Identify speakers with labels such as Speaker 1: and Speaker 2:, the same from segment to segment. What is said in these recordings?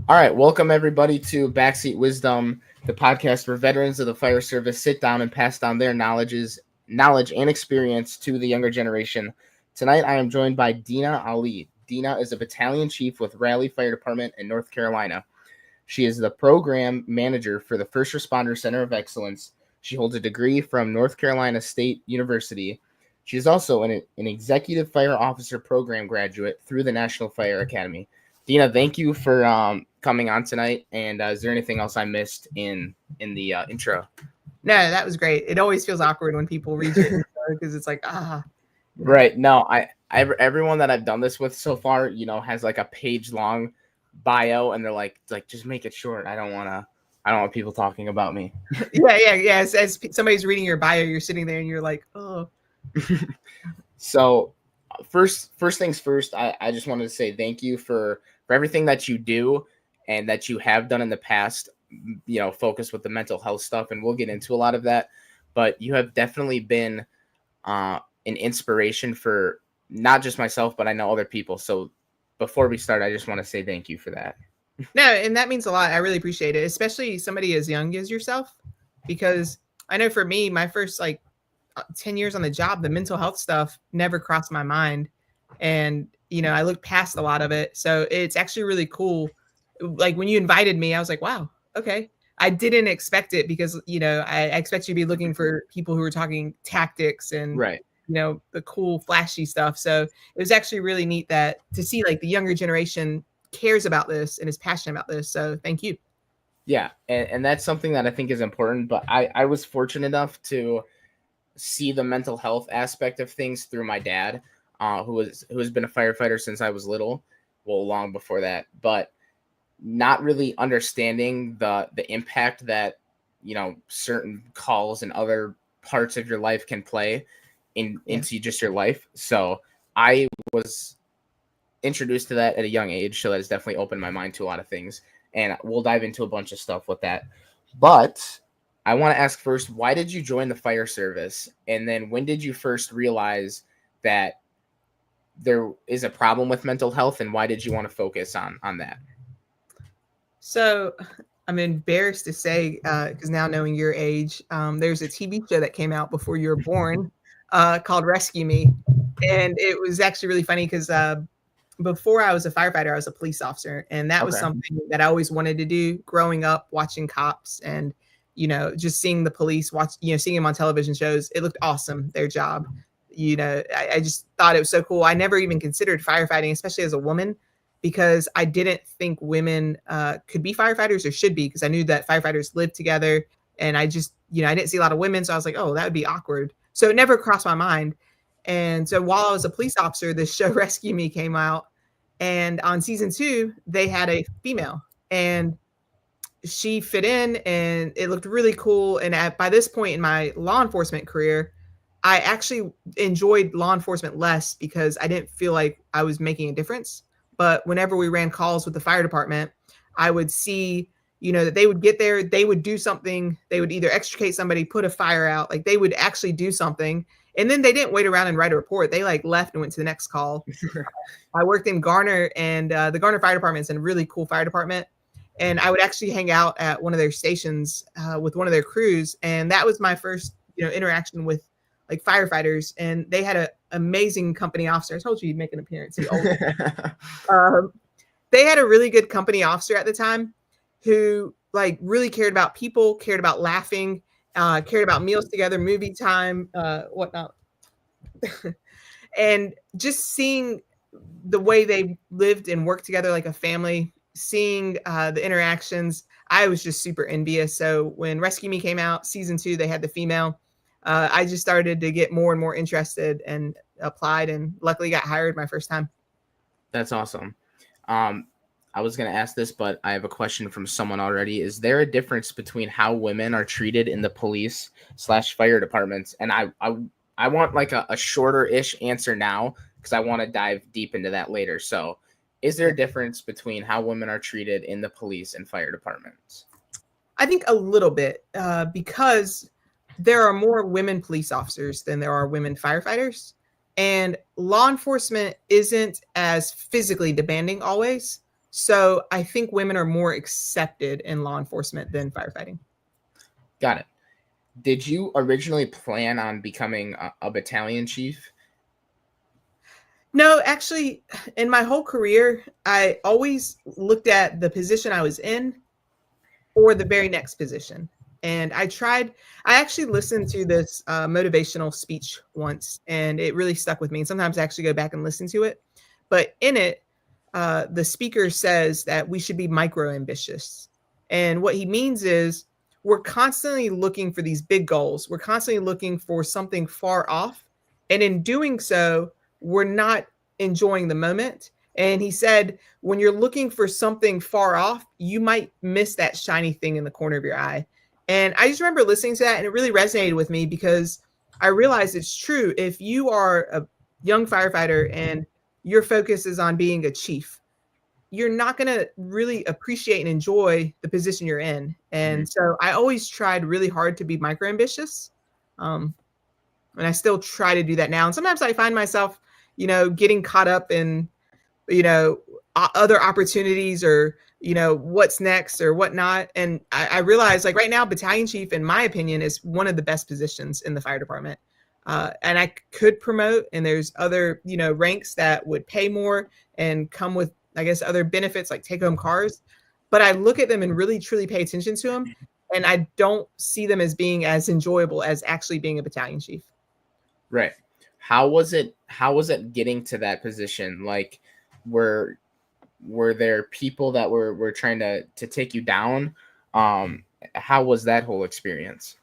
Speaker 1: All right, welcome everybody to Backseat Wisdom, the podcast where veterans of the fire service sit down and pass down their knowledge and experience to the younger generation. Tonight, I am joined by Dena Ali. Dena is a battalion chief with Raleigh Fire Department in North Carolina. She is the program manager for the First Responder Center of Excellence. She holds a degree from North Carolina State University. She is also an executive fire officer program graduate through the National Fire Academy. Dena, thank you for coming on tonight. And is there anything else I missed in the intro?
Speaker 2: No, that was great. It always feels awkward when people read it because it's like,
Speaker 1: Right. No, everyone that I've done this with so far, has like a page long bio, and they're like just make it short. I don't want people talking about me.
Speaker 2: Yeah. As somebody's reading your bio, you're sitting there and you're like, oh.
Speaker 1: So first things first, I just wanted to say thank you for everything that you do and that you have done in the past, focus with the mental health stuff. And we'll get into a lot of that, but you have definitely been an inspiration for not just myself, but I know other people. So before we start, I just want to say thank you for that.
Speaker 2: No, and that means a lot. I really appreciate it, especially somebody as young as yourself, because I know for me, my first 10 years on the job, the mental health stuff never crossed my mind. And, I looked past a lot of it. So it's actually really cool. Like when you invited me, I was like, wow, okay. I didn't expect it because, I expect you to be looking for people who are talking tactics and,
Speaker 1: right.
Speaker 2: The cool flashy stuff. So it was actually really neat to see the younger generation cares about this and is passionate about this. So thank you.
Speaker 1: Yeah. And that's something that I think is important, but I was fortunate enough to see the mental health aspect of things through my dad, who has been a firefighter since I was little, well, long before that, but not really understanding the impact that, certain calls and other parts of your life can play into just your life. So I was introduced to that at a young age. So that has definitely opened my mind to a lot of things, and we'll dive into a bunch of stuff with that. But I want to ask first, why did you join the fire service? And then when did you first realize that there is a problem with mental health, and why did you want to focus on that?
Speaker 2: So I'm embarrassed to say, because now knowing your age, there's a TV show that came out before you were born called Rescue Me. And it was actually really funny because before I was a firefighter, I was a police officer. And that was something that I always wanted to do growing up, watching cops and, just seeing the police, seeing them on television shows. It looked awesome, their job. I just thought it was so cool. I never even considered firefighting, especially as a woman, because I didn't think women could be firefighters or should be, because I knew that firefighters live together. And I just, I didn't see a lot of women. So I was like, oh, that would be awkward. So it never crossed my mind. And so while I was a police officer, this show Rescue Me came out. And on season 2, they had a female. And she fit in and it looked really cool. And by this point in my law enforcement career, I actually enjoyed law enforcement less because I didn't feel like I was making a difference. But whenever we ran calls with the fire department, I would see, that they would get there, they would do something. They would either extricate somebody, put a fire out, they would actually do something. And then they didn't wait around and write a report. They left and went to the next call. I worked in Garner, and the Garner Fire Department is a really cool fire department. And I would actually hang out at one of their stations with one of their crews. And that was my first, interaction with firefighters. And they had an amazing company officer. I told you he'd make an appearance. They had a really good company officer at the time who really cared about people, cared about laughing, cared about meals together, movie time, whatnot. And just seeing the way they lived and worked together like a family, seeing the interactions, I was just super envious. So when Rescue Me came out, season 2, they had the female. I just started to get more and more interested and applied, and luckily got hired my first time.
Speaker 1: That's awesome. I was going to ask this, but I have a question from someone already. Is there a difference between how women are treated in the police/fire departments? And I want a shorter-ish answer now, because I want to dive deep into that later. So is there a difference between how women are treated in the police and fire departments?
Speaker 2: I think a little bit, because there are more women police officers than there are women firefighters. And law enforcement isn't as physically demanding always. So I think women are more accepted in law enforcement than firefighting.
Speaker 1: Got it. Did you originally plan on becoming a battalion chief?
Speaker 2: No, actually, in my whole career, I always looked at the position I was in or the very next position. And I actually listened to this motivational speech once, and it really stuck with me. And sometimes I actually go back and listen to it. But in it, the speaker says that we should be micro ambitious. And what he means is we're constantly looking for these big goals, we're constantly looking for something far off. And in doing so, we're not enjoying the moment. And he said, when you're looking for something far off, you might miss that shiny thing in the corner of your eye. And I just remember listening to that, and it really resonated with me because I realized it's true. If you are a young firefighter and your focus is on being a chief, you're not going to really appreciate and enjoy the position you're in. And so I always tried really hard to be micro ambitious. And I still try to do that now. And sometimes I find myself, getting caught up in, other opportunities or, what's next or whatnot. And I realize like right now, battalion chief, in my opinion, is one of the best positions in the fire department. And I could promote, and there's other, ranks that would pay more and come with, I guess, other benefits like take home cars. But I look at them and really truly pay attention to them. And I don't see them as being as enjoyable as actually being a battalion chief.
Speaker 1: Right. How was it getting to that position? Like, were there people that were trying to take you down? How was that whole experience?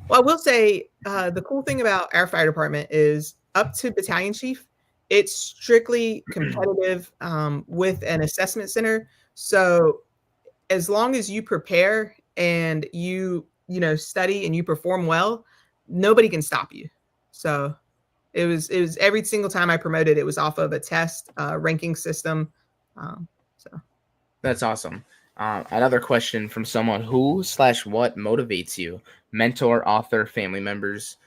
Speaker 2: Well, I will say the cool thing about our fire department is up to battalion chief, it's strictly competitive with an assessment center. So as long as you prepare and you study and you perform well, nobody can stop you. So it was every single time I promoted, it was off of a test ranking system. So
Speaker 1: That's awesome. Another question from someone: who/what motivates you? Mentor, author, family members,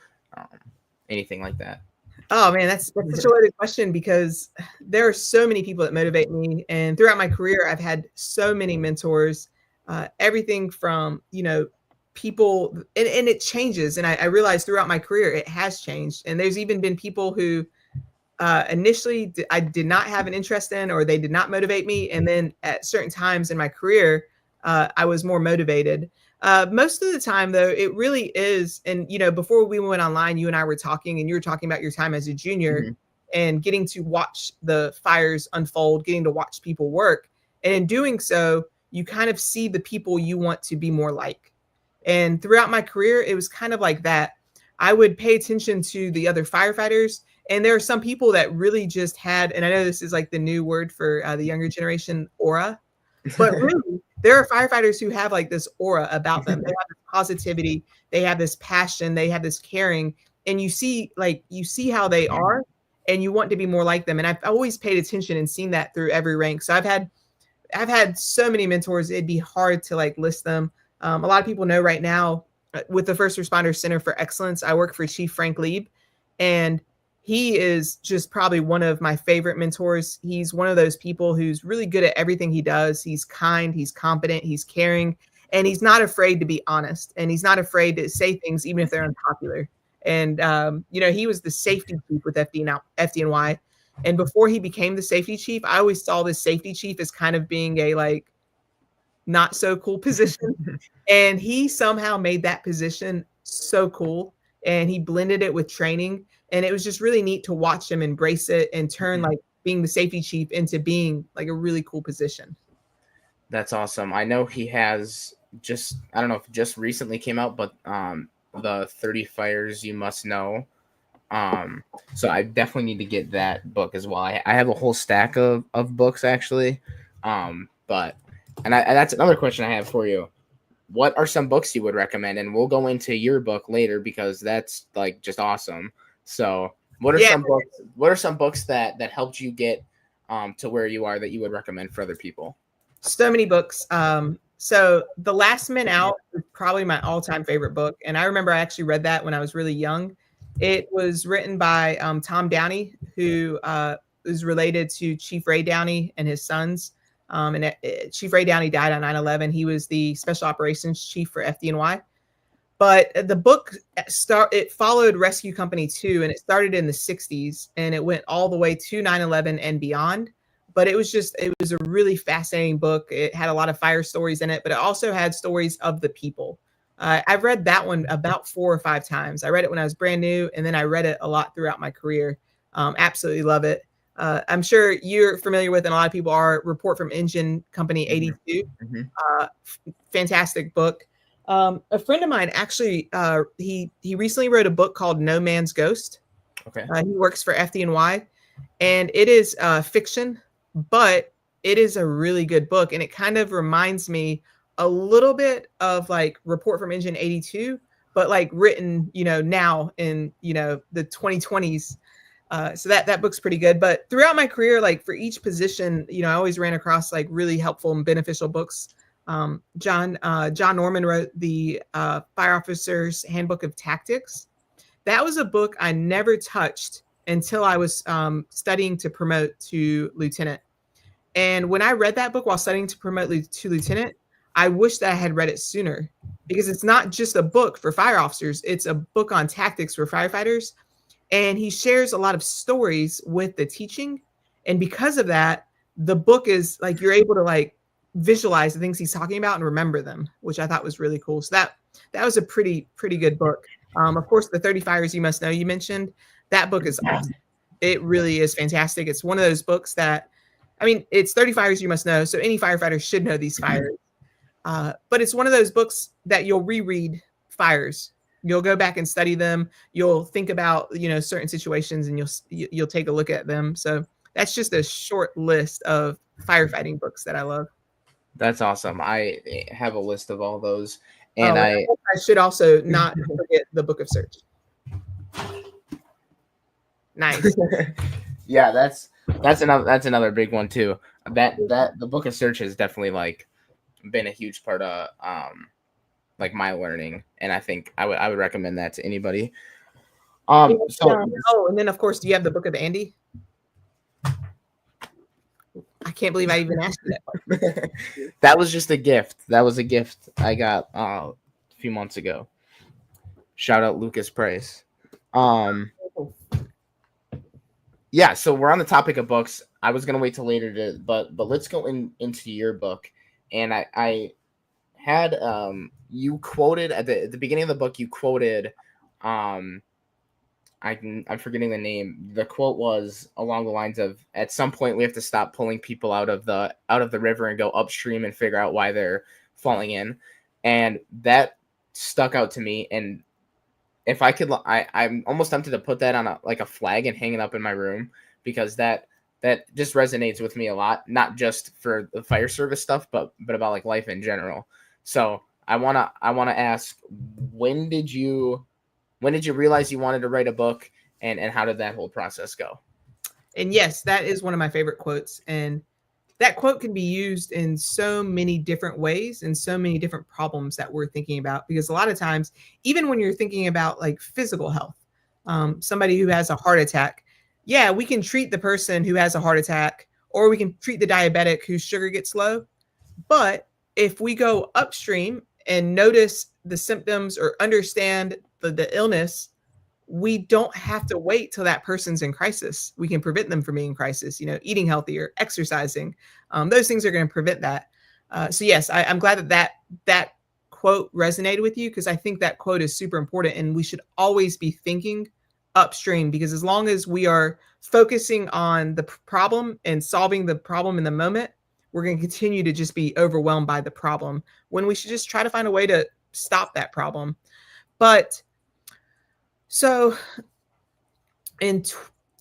Speaker 1: anything like that?
Speaker 2: Oh man, that's such a loaded question because there are so many people that motivate me, and throughout my career, I've had so many mentors. Everything from people, and it changes, and I realized throughout my career it has changed. And there's even been people who initially I did not have an interest in, or they did not motivate me, and then at certain times in my career, I was more motivated. Most of the time, though, it really is. And, before we went online, you and I were talking, and you were talking about your time as a junior and getting to watch the fires unfold, getting to watch people work. And in doing so, you kind of see the people you want to be more like. And throughout my career, it was kind of like that. I would pay attention to the other firefighters. And there are some people that really just had, and I know this is like the new word for the younger generation, aura. But really, there are firefighters who have like this aura about them. They have this positivity, they have this passion, they have this caring, and you see how they are, and you want to be more like them. And I've always paid attention and seen that through every rank. So I've had so many mentors, it'd be hard to like list them. A lot of people know right now with the First Responder Center for Excellence, I work for Chief Frank Lieb, and he is just probably one of my favorite mentors. He's one of those people who's really good at everything he does. He's kind, he's competent, he's caring, and he's not afraid to be honest. And he's not afraid to say things, even if they're unpopular. And, he was the safety chief with FDNY. And before he became the safety chief, I always saw this safety chief as kind of being a like not so cool position. And he somehow made that position so cool. And he blended it with training. And it was just really neat to watch him embrace it and turn like being the safety chief into being like a really cool position.
Speaker 1: That's awesome. I know he has I don't know if just recently came out, but the 30 Fires You Must Know. So I definitely need to get that book as well. I have a whole stack of books actually. That's another question I have for you. What are some books you would recommend? And we'll go into your book later because that's like just awesome. So what are some books that helped you get to where you are that you would recommend for other people?
Speaker 2: So many books. So The Last Men Out is probably my all-time favorite book. And I remember I actually read that when I was really young. It was written by Tom Downey, who is related to Chief Ray Downey and his sons. Chief Ray Downey died on 9/11. He was the special operations chief for FDNY. But the book it followed Rescue Company 2, and it started in the 60s, and it went all the way to 9/11 and beyond. But it was a really fascinating book. It had a lot of fire stories in it, but it also had stories of the people. I've read that one about 4 or 5 times. I read it when I was brand new, and then I read it a lot throughout my career. Absolutely love it. I'm sure you're familiar with, and a lot of people are, Report from Engine Company 82. Fantastic book. A friend of mine actually, he recently wrote a book called No Man's Ghost.
Speaker 1: Okay.
Speaker 2: He works for FDNY, and it is fiction, but it is a really good book, and it kind of reminds me a little bit of like Report from Engine 82, but like written, now in the 2020s. So that book's pretty good. But throughout my career, like for each position, I always ran across like really helpful and beneficial books. John Norman wrote the Fire Officer's Handbook of Tactics. That was a book I never touched until I was studying to promote to lieutenant. And when I read that book while studying to promote to lieutenant, I wish that I had read it sooner, because it's not just a book for fire officers. It's a book on tactics for firefighters. And he shares a lot of stories with the teaching. And because of that, the book is like, you're able to like visualize the things he's talking about and remember them, which I thought was really cool. So that was a pretty good book. Of course, the 30 Fires You Must Know you mentioned, that book is awesome. It really is fantastic. It's one of those books that, it's 30 Fires You Must Know, so any firefighter should know these fires. But it's one of those books that you'll reread fires. You'll go back and study them. You'll think about, certain situations, and you'll take a look at them. So that's just a short list of firefighting books that I love.
Speaker 1: That's awesome. I have a list of all those, and
Speaker 2: I should also not forget the Book of Search. Nice.
Speaker 1: Yeah, that's another big one too. That the Book of Search has definitely like been a huge part of like my learning, and I think I would recommend that to anybie.
Speaker 2: And then of course, do you have the Book of Andy? I can't believe I even asked you that.
Speaker 1: That was just a gift. That was a gift I got a few months ago. Shout out Lucas Price. Yeah, so we're on the topic of books. I was gonna wait till later but let's go into your book. And I had you quoted at the beginning of the book. You quoted I'm forgetting the name. The quote was along the lines of, at some point we have to stop pulling people out of the river and go upstream and figure out why they're falling in. And that stuck out to me. And if I could, I'm almost tempted to put that on a flag and hang it up in my room, because that just resonates with me a lot, not just for the fire service stuff, but about like life in general. So I wanna ask, when did you realize you wanted to write a book, and how did that whole process go?
Speaker 2: And yes, that is one of my favorite quotes. And that quote can be used in so many different ways and so many different problems that we're thinking about. Because a lot of times, even when you're thinking about like physical health, somebody who has a heart attack, yeah, we can treat the person who has a heart attack, or we can treat the diabetic whose sugar gets low. But if we go upstream and notice the symptoms or understand the illness, we don't have to wait till that person's in crisis. We can prevent them from being in crisis, eating healthier, exercising. Those things are going to prevent that. So yes, I'm glad that quote resonated with you, because I think that quote is super important, and we should always be thinking upstream, because as long as we are focusing on the problem and solving the problem in the moment, we're going to continue to just be overwhelmed by the problem, when we should just try to find a way to stop that problem. But so in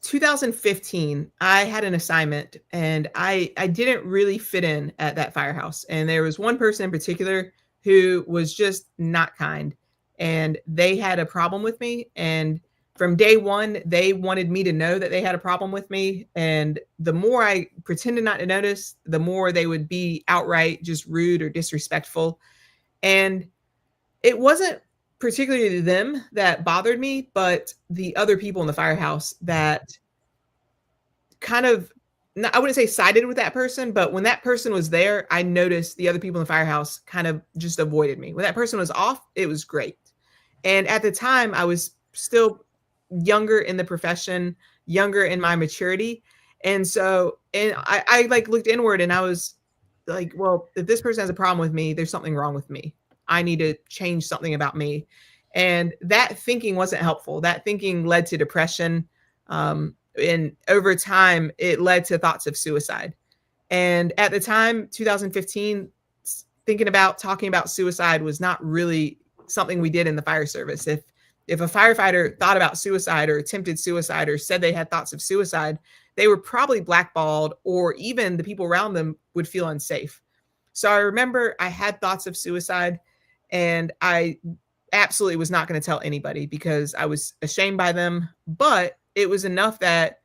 Speaker 2: 2015, I had an assignment, and I didn't really fit in at that firehouse. And there was one person in particular who was just not kind, and they had a problem with me. And from day one, they wanted me to know that they had a problem with me. And the more I pretended not to notice, the more they would be outright just rude or disrespectful. And it wasn't particularly them that bothered me, but the other people in the firehouse that kind of I wouldn't say sided with that person, but when that person was there, I noticed the other people in the firehouse kind of just avoided me. When that person was off, it was great. And at the time, I was still younger in the profession, younger in my maturity. And so, and I like looked inward and I was like, well, if this person has a problem with me, there's something wrong with me. I need to change something about me. And that thinking wasn't helpful. That thinking led to depression. And over time, it led to thoughts of suicide. And at the time, 2015, thinking about talking about suicide was not really something we did in the fire service. If a firefighter thought about suicide or attempted suicide or said they had thoughts of suicide, they were probably blackballed, or even the people around them would feel unsafe. So I remember I had thoughts of suicide, and I absolutely was not going to tell anybody because I was ashamed by them, but it was enough that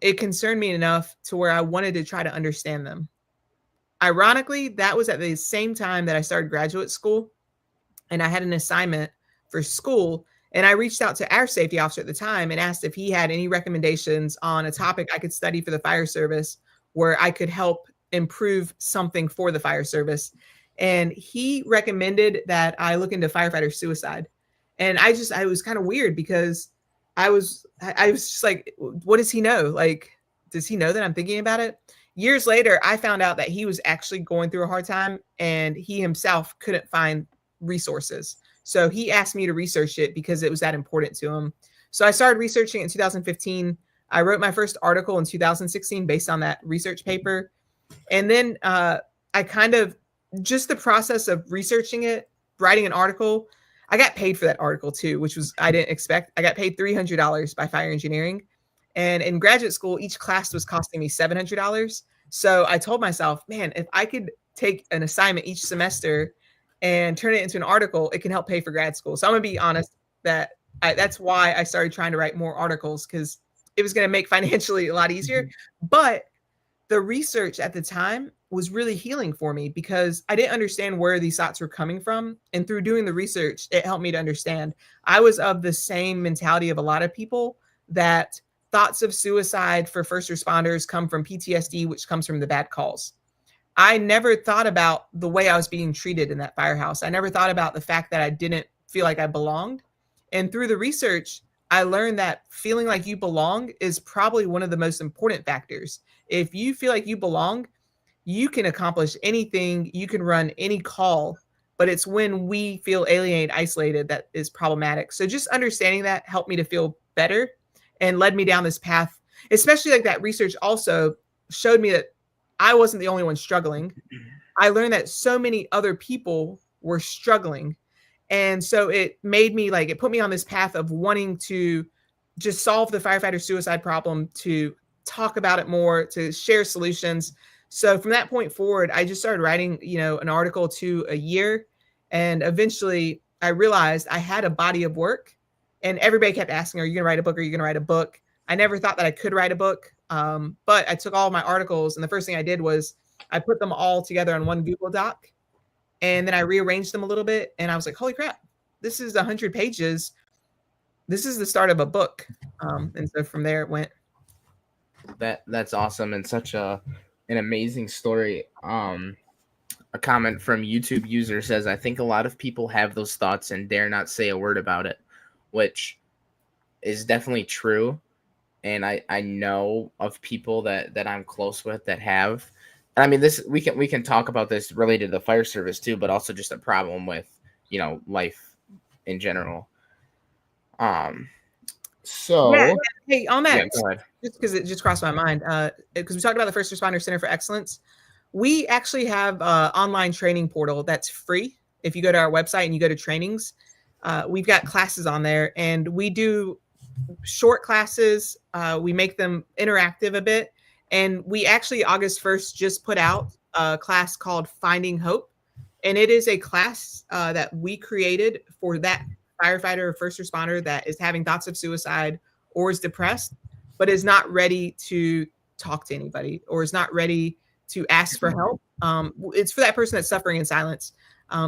Speaker 2: it concerned me enough to where I wanted to try to understand them. Ironically, that was at the same time that I started graduate school, and I had an assignment for school. And I reached out to our safety officer at the time and asked if he had any recommendations on a topic I could study for the fire service where I could help improve something for the fire service. And he recommended that I look into firefighter suicide. And I was kind of weird because I was just like, what does he know? Like, does he know that I'm thinking about it? Years later, I found out that he was actually going through a hard time and he himself couldn't find resources. So he asked me to research it because it was that important to him. So I started researching it in 2015. I wrote my first article in 2016 based on that research paper. And then I kind of, just the process of researching it, writing an article, I got paid for that article too, which was, I didn't expect. I got paid $300 by fire engineering. And in graduate school, each class was costing me $700. So I told myself, man, if I could take an assignment each semester and turn it into an article, it can help pay for grad school. So I'm gonna be honest that that's why I started trying to write more articles, because it was gonna make financially a lot easier. But the research at the time was really healing for me because I didn't understand where these thoughts were coming from. And through doing the research, it helped me to understand. I was of the same mentality of a lot of people, that thoughts of suicide for first responders come from PTSD, which comes from the bad calls. I never thought about the way I was being treated in that firehouse. I never thought about the fact that I didn't feel like I belonged. And through the research, I learned that feeling like you belong is probably one of the most important factors. If you feel like you belong, you can accomplish anything, you can run any call, but it's when we feel alienated, isolated, that is problematic. So just understanding that helped me to feel better and led me down this path. Especially like that research also showed me that I wasn't the only one struggling. I learned that so many other people were struggling. And so it made me like, it put me on this path of wanting to just solve the firefighter suicide problem, to talk about it more, to share solutions. So from that point forward, I just started writing, an article to a year. And eventually I realized I had a body of work, and everybody kept asking, are you going to write a book? Are you going to write a book? I never thought that I could write a book. But I took all of my articles, and the first thing I did was I put them all together on one Google Doc, and then I rearranged them a little bit. And I was like, holy crap, this is 100 pages. This is the start of a book. And so from there it went.
Speaker 1: That's awesome, and such an amazing story. A comment from YouTube user says, I think a lot of people have those thoughts and dare not say a word about it, which is definitely true. And I know of people that I'm close with that have. I mean, this we can talk about this related to the fire service too, but also just a problem with life in general. So
Speaker 2: yeah, hey, on that,
Speaker 1: go ahead.
Speaker 2: just because it just crossed my mind, because we talked about the First Responder Center for Excellence. We actually have an online training portal that's free. If you go to our website and you go to trainings, we've got classes on there, and we do short classes. We make them interactive a bit. And we actually, August 1st, just put out a class called Finding Hope. And it is a class that we created for that firefighter or first responder that is having thoughts of suicide or is depressed, but is not ready to talk to anybody or is not ready to ask for help. It's for that person that's suffering in silence.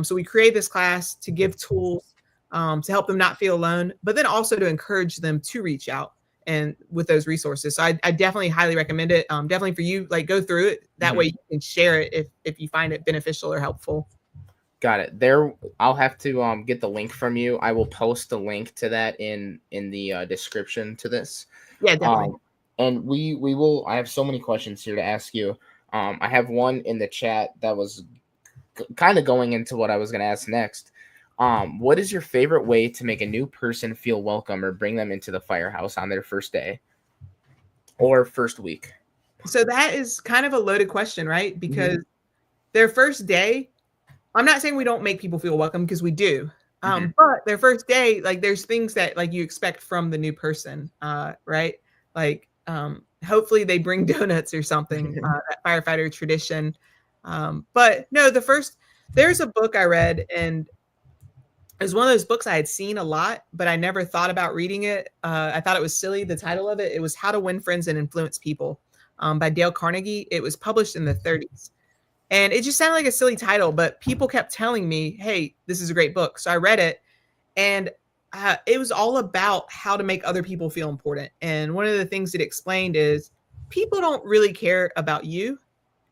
Speaker 2: So we create this class to give tools to help them not feel alone, but then also to encourage them to reach out and with those resources. So I definitely highly recommend it. Definitely for you, like go through it. That way you can share it if you find it beneficial or helpful.
Speaker 1: Got it. There, I'll have to get the link from you. I will post the link to that in the description to this.
Speaker 2: Yeah, definitely.
Speaker 1: And we will. I have so many questions here to ask you. I have one in the chat that was kind of going into what I was going to ask next. What is your favorite way to make a new person feel welcome or bring them into the firehouse on their first day or first week?
Speaker 2: So that is kind of a loaded question, right? Because their first day, I'm not saying we don't make people feel welcome, because we do. But their first day, like there's things that like you expect from the new person, right? Like hopefully they bring donuts or something, that firefighter tradition. But no, there's a book I read, and it was one of those books I had seen a lot, but I never thought about reading it. I thought it was silly, the title of it. It was How to Win Friends and Influence People, by Dale Carnegie. It was published in the 30s. And it just sounded like a silly title, but people kept telling me, hey, this is a great book. So I read it, and it was all about how to make other people feel important. And one of the things it explained is people don't really care about you.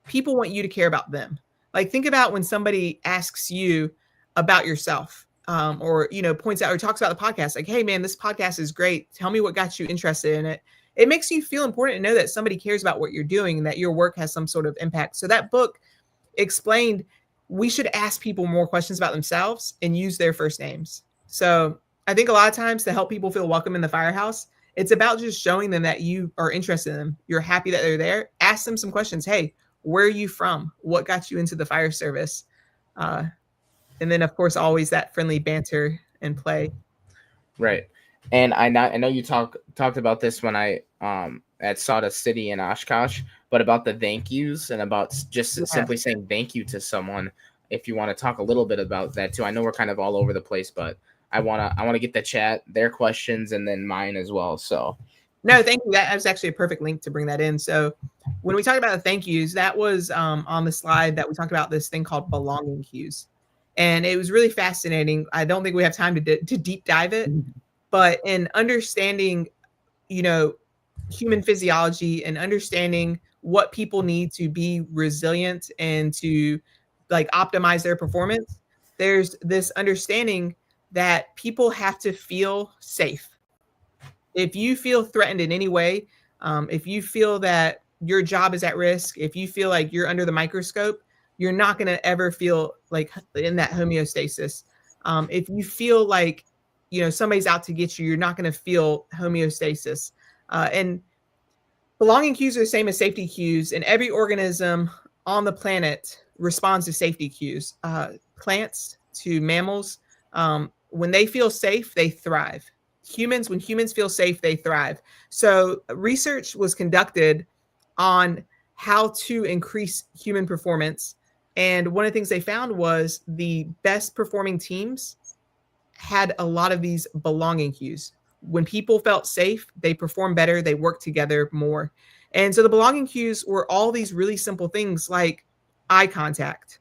Speaker 2: People want you to care about them. Like, think about when somebody asks you about yourself, or, points out or talks about the podcast, like, hey, man, this podcast is great. Tell me what got you interested in it. It makes you feel important to know that somebody cares about what you're doing and that your work has some sort of impact. So that book explained we should ask people more questions about themselves and use their first names. So I think a lot of times to help people feel welcome in the firehouse, it's about just showing them that you are interested in them. You're happy that they're there. Ask them some questions. Hey, where are you from? What got you into the fire service? And then, of course, always that friendly banter and play.
Speaker 1: Right. And I know you talked about this when I at Sawdust City in Oshkosh, but about the thank yous and about just simply saying thank you to someone. If you want to talk a little bit about that too, I know we're kind of all over the place, but I wanna get the chat, their questions, and then mine as well. So
Speaker 2: no, thank you. That was actually a perfect link to bring that in. So when we talked about the thank yous, that was on the slide that we talked about this thing called belonging cues. And it was really fascinating. I don't think we have time to deep dive it, but in understanding, human physiology and understanding what people need to be resilient and to like optimize their performance, there's this understanding that people have to feel safe. If you feel threatened in any way, if you feel that your job is at risk, if you feel like you're under the microscope, you're not going to ever feel like in that homeostasis. If you feel like, somebody's out to get you, you're not going to feel homeostasis. And belonging cues are the same as safety cues, and every organism on the planet responds to safety cues. Plants to mammals, when they feel safe, they thrive. When humans feel safe, they thrive. So research was conducted on how to increase human performance. And one of the things they found was the best performing teams had a lot of these belonging cues. When people felt safe, they performed better, they worked together more. And so the belonging cues were all these really simple things like eye contact,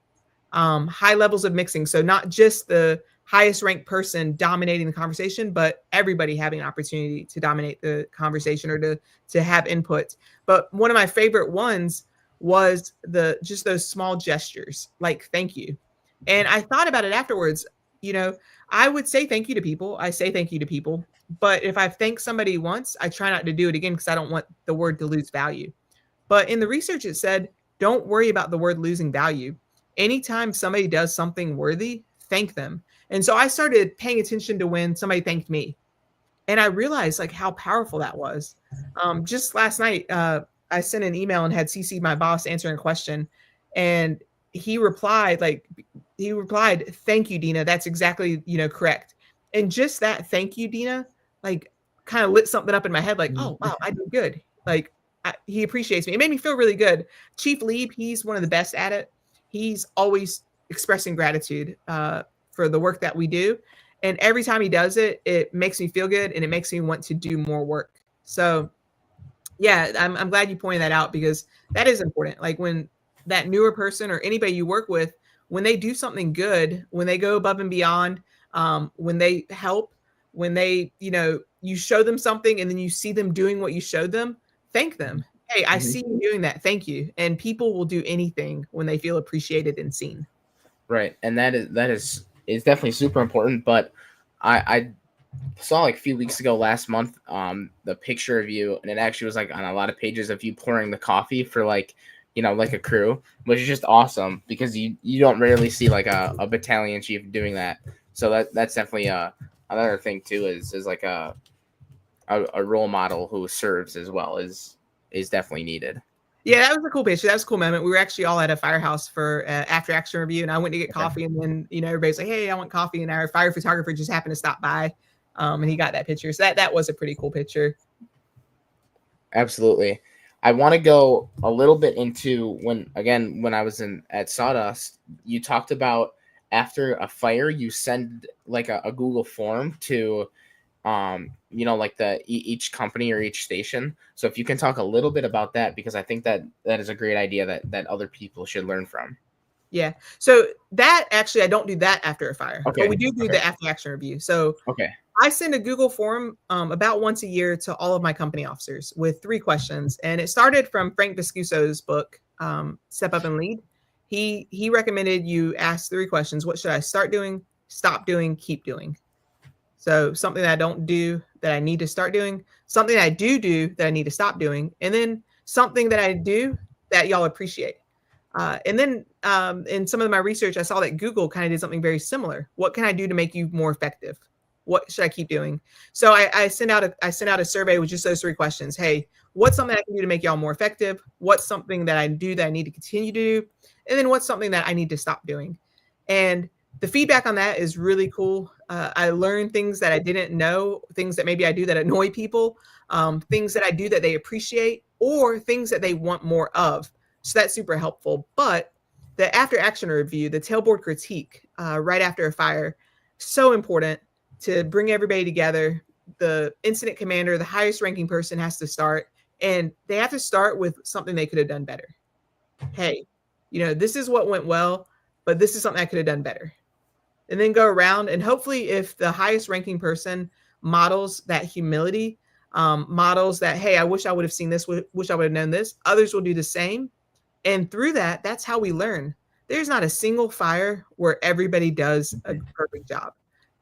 Speaker 2: high levels of mixing. So not just the highest ranked person dominating the conversation, but everybody having an opportunity to dominate the conversation or to have input. But one of my favorite ones was just those small gestures, like thank you. And I thought about it afterwards. I would say thank you to people. I say thank you to people. But if I've thanked somebody once, I try not to do it again because I don't want the word to lose value. But in the research, it said, don't worry about the word losing value. Anytime somebody does something worthy, thank them. And so I started paying attention to when somebody thanked me. And I realized like how powerful that was. Just last night, I sent an email and had CC'd my boss answering a question. And he replied, thank you, Dena. That's exactly, correct. And just that, thank you, Dena, like kind of lit something up in my head. Like, oh, wow, I did good. Like he appreciates me. It made me feel really good. Chief Lieb, he's one of the best at it. He's always expressing gratitude for the work that we do. And every time he does it, it makes me feel good and it makes me want to do more work. So yeah, I'm glad you pointed that out because that is important. Like when that newer person or anybody you work with, when they do something good, when they go above and beyond, when they help, when they, you show them something and then you see them doing what you showed them, thank them. Hey, I
Speaker 1: Mhm.
Speaker 2: see you doing that. Thank you. And people will do anything when they feel appreciated and seen.
Speaker 1: Right, and that is definitely super important. But I saw like a few weeks ago, last month, the picture of you, and it actually was like on a lot of pages of you pouring the coffee for like, like a crew, which is just awesome because you don't rarely see like a battalion chief doing that. So that's definitely another thing too, is like a role model who serves as well is definitely needed.
Speaker 2: Yeah, that was a cool picture. That was a cool moment. We were actually all at a firehouse for after action review, and I went to get
Speaker 1: Okay.
Speaker 2: coffee, and then everybody's like, "Hey, I want coffee," and our fire photographer just happened to stop by, and he got that picture. So that was a pretty cool picture.
Speaker 1: Absolutely. I want to go a little bit into when I was in at Sawdust, you talked about after a fire, you send like a Google form to like each company or each station. So if you can talk a little bit about that, because I think that is a great idea that other people should learn from.
Speaker 2: Yeah. So that actually, I don't do that after a fire, but we
Speaker 1: Okay.
Speaker 2: do
Speaker 1: Okay.
Speaker 2: the after action review. So
Speaker 1: Okay.
Speaker 2: I send a Google form about once a year to all of my company officers with 3 questions, and it started from Frank Viscuso's book, Step Up and Lead. He recommended you ask 3 questions: What should I start doing, stop doing, keep doing? So something that I don't do that I need to start doing, something that I do that I need to stop doing, and then something that I do that y'all appreciate. And then in some of my research, I saw that Google kind of did something very similar. What can I do to make you more effective? What should I keep doing? So I sent out a survey with just those 3 questions. Hey, what's something I can do to make y'all more effective? What's something that I do that I need to continue to do? And then what's something that I need to stop doing? And the feedback on that is really cool. I learned things that I didn't know, things that maybe I do that annoy people, things that I do that they appreciate, or things that they want more of. So that's super helpful. But the after action review, the tailboard critique right after a fire, so important to bring everybody together. The incident commander, the highest ranking person, has to start, and they have to start with something they could have done better. Hey, this is what went well, but this is something I could have done better. And then go around, and hopefully, if the highest ranking person models that humility, models that, hey, I wish I would have seen this, wish I would have known this, others will do the same. And through that, that's how we learn. There's not a single fire where everybody does a perfect job.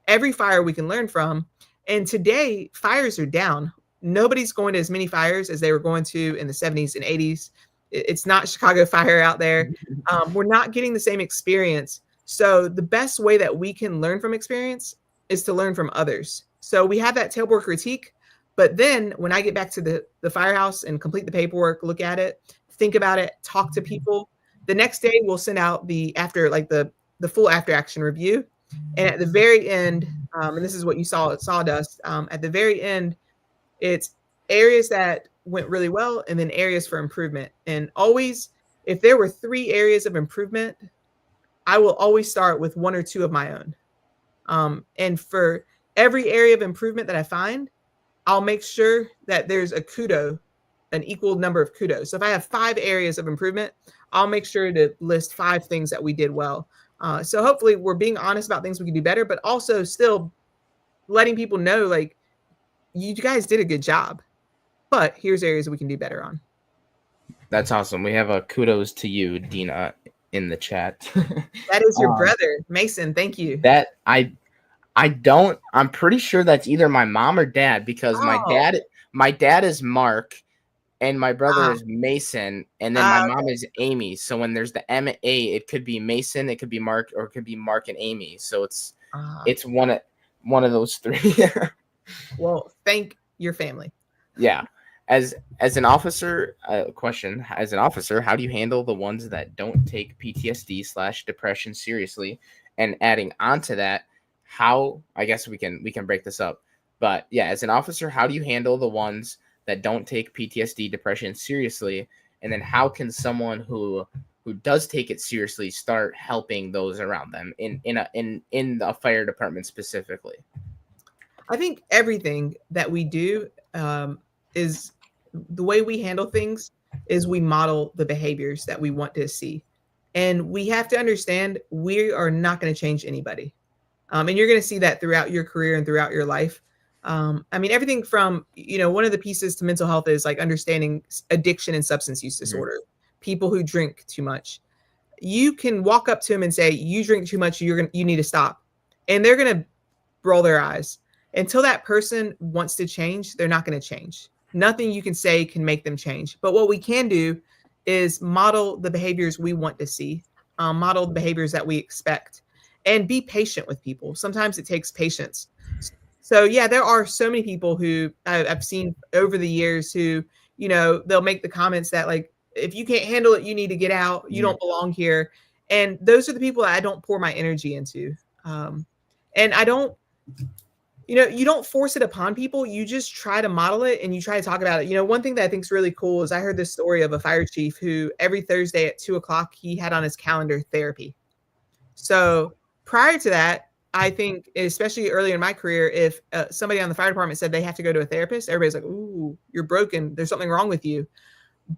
Speaker 2: Every fire we can learn from. And today, fires are down. Nobody's going to as many fires as they were going to in the 70s and 80s. It's not Chicago fire out there. We're not getting the same experience. So the best way that we can learn from experience is to learn from others. So we have that tailboard critique. But then when I get back to the firehouse and complete the paperwork, look at it, think about it, talk to people. The next day we'll send out the after, like the full after action review. And at the very end, and this is what you saw at Sawdust, at the very end, it's areas that went really well and then areas for improvement. And always, if there were 3 areas of improvement, I will always start with 1 or 2 of my own. And for every area of improvement that I find, I'll make sure that there's a kudo, an equal number of kudos. So if I have 5 areas of improvement, I'll make sure to list 5 things that we did well. So hopefully we're being honest about things we can do better, but also still letting people know, like, you guys did a good job, but here's areas we can do better on.
Speaker 1: That's awesome. We have a kudos to you, Dena, in the chat.
Speaker 2: That is your
Speaker 1: um,
Speaker 2: brother, Mason. Thank you.
Speaker 1: that I don't. I'm pretty sure that's either my mom or dad because my
Speaker 2: Oh,
Speaker 1: dad is Mark and my brother
Speaker 2: ah,
Speaker 1: is Mason and then my mom
Speaker 2: okay.
Speaker 1: is Amy. So when there's the M A, it could be Mason, it could be Mark, or it could be Mark and Amy. So
Speaker 2: Ah,
Speaker 1: it's one of those three.
Speaker 2: well, thank your family.
Speaker 1: Yeah. As an officer, question: As an officer, how do you handle the ones that don't take PTSD/depression seriously? And adding on to that, how I guess we can break this up. But yeah, as an officer, how do you handle the ones that don't take PTSD depression seriously? And then how can someone who does take it seriously start helping those around them in a fire department specifically?
Speaker 2: I think everything that we do is the way we handle things is we model the behaviors that we want to see. And we have to understand we are not going to change anybody. And you're going to see that throughout your career and throughout your life. I mean, everything from, one of the pieces to mental health is like understanding addiction and substance use disorder. People who drink too much. You can walk up to them and say, you drink too much, you need to stop. And they're going to roll their eyes. Until that person wants to change, they're not going to change. Nothing you can say can make them change. But what we can do is model the behaviors we want to see, model the behaviors that we expect, and be patient with people. Sometimes it takes patience. So yeah, there are so many people who I've seen over the years who, they'll make the comments that like, if you can't handle it, you need to get out. You don't belong here. And those are the people that I don't pour my energy into. And I don't, you don't force it upon people. You just try to model it and you try to talk about it. One thing that I think is really cool is I heard this story of a fire chief who every Thursday at 2:00, he had on his calendar therapy. So prior to that, I think, especially earlier in my career, if somebody on the fire department said they have to go to a therapist, everybody's like, ooh, you're broken. There's something wrong with you.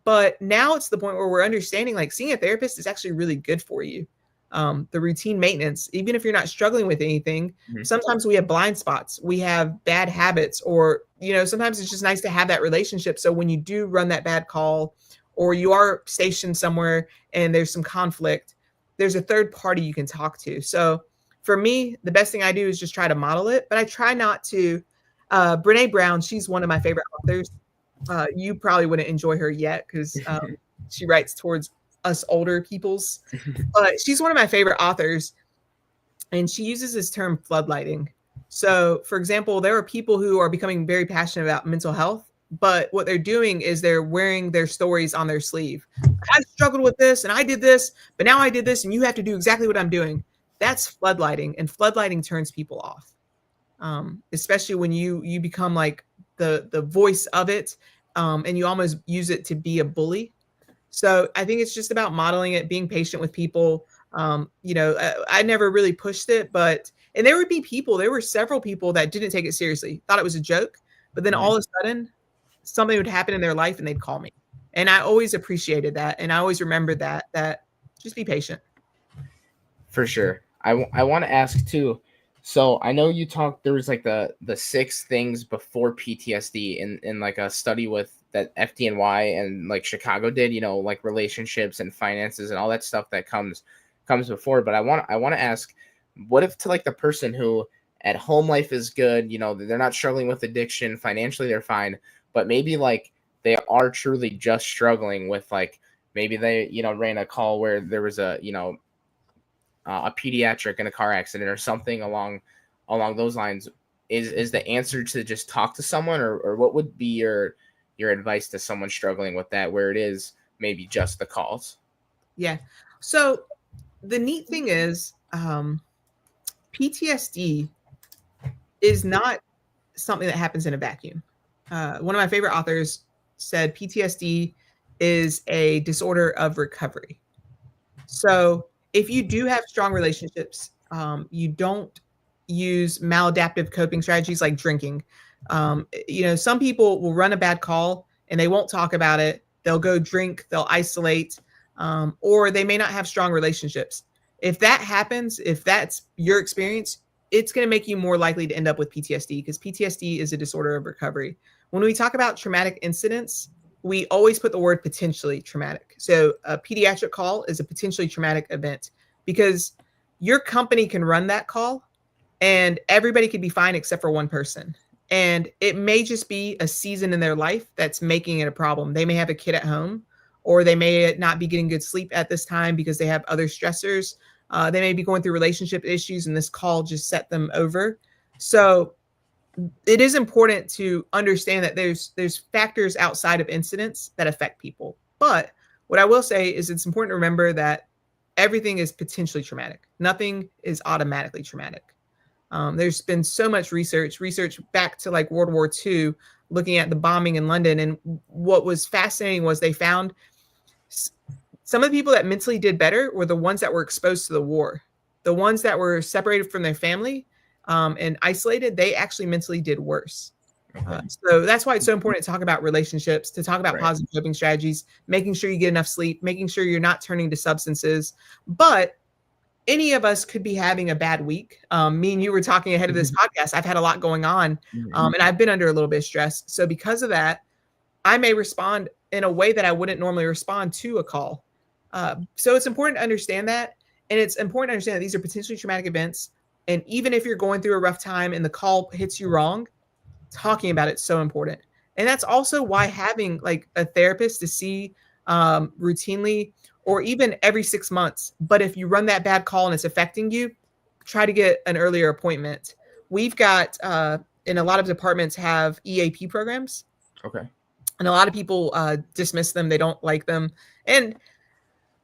Speaker 2: But now it's the point where we're understanding like seeing a therapist is actually really good for you. The routine maintenance, even if you're not struggling with anything, sometimes we have blind spots, we have bad habits, or, sometimes it's just nice to have that relationship. So when you do run that bad call or you are stationed somewhere and there's some conflict, there's a third party you can talk to. So for me, the best thing I do is just try to model it, but I try not to. Brene Brown, she's one of my favorite authors. You probably wouldn't enjoy her yet because she writes towards us older peoples, but she's one of my favorite authors, and she uses this term floodlighting. So, for example, there are people who are becoming very passionate about mental health, but what they're doing is they're wearing their stories on their sleeve. I struggled with this, and I did this, but now I did this, and you have to do exactly what I'm doing. That's floodlighting, and floodlighting turns people off, especially when you become like the voice of it, and you almost use it to be a bully. So I think it's just about modeling it, being patient with people. I never really pushed it, and there were several people that didn't take it seriously, thought it was a joke, but then all of a sudden something would happen in their life and they'd call me. And I always appreciated that. And I always remembered that just be patient.
Speaker 1: For sure. I want to ask too. So I know you talked, there was like the 6 things before PTSD in like a study with that FDNY and like Chicago did, like relationships and finances and all that stuff that comes before. But I want to ask, what if to like the person who at home life is good, they're not struggling with addiction, financially they're fine, but maybe like they are truly just struggling with like, maybe they, ran a call where there was a pediatric in a car accident or something along those lines. Is the answer to just talk to someone, or what would be your advice to someone struggling with that, where it is maybe just the calls?
Speaker 2: Yeah. So the neat thing is, PTSD is not something that happens in a vacuum. One of my favorite authors said PTSD is a disorder of recovery. So if you do have strong relationships, you don't use maladaptive coping strategies like drinking. Some people will run a bad call and they won't talk about it. They'll go drink, they'll isolate, or they may not have strong relationships. If that happens, if that's your experience, it's going to make you more likely to end up with PTSD, because PTSD is a disorder of recovery. When we talk about traumatic incidents, we always put the word potentially traumatic. So a pediatric call is a potentially traumatic event because your company can run that call and everybody could be fine except for one person. And it may just be a season in their life that's making it a problem. They may have a kid at home, or they may not be getting good sleep at this time because they have other stressors. They may be going through relationship issues and this call just set them over. So it is important to understand that there's factors outside of incidents that affect people. But what I will say is it's important to remember that everything is potentially traumatic. Nothing is automatically traumatic. There's been so much research back to like World War II, looking at the bombing in London. And what was fascinating was they found some of the people that mentally did better were the ones that were exposed to the war. The ones that were separated from their family and isolated, they actually mentally did worse. Okay. So that's why it's so important to talk about relationships, to talk about positive coping strategies, making sure you get enough sleep, making sure you're not turning to substances. But any of us could be having a bad week. Me and you were talking ahead of this podcast. I've had a lot going on, and I've been under a little bit of stress. So because of that, I may respond in a way that I wouldn't normally respond to a call. So it's important to understand that. And it's important to understand that these are potentially traumatic events. And even if you're going through a rough time and the call hits you wrong, talking about it's so important. And that's also why having like a therapist to see routinely or even every 6 months. But if you run that bad call and it's affecting you, try to get an earlier appointment. We've got, in a lot of departments have EAP programs.
Speaker 1: Okay.
Speaker 2: And a lot of people dismiss them. They don't like them. And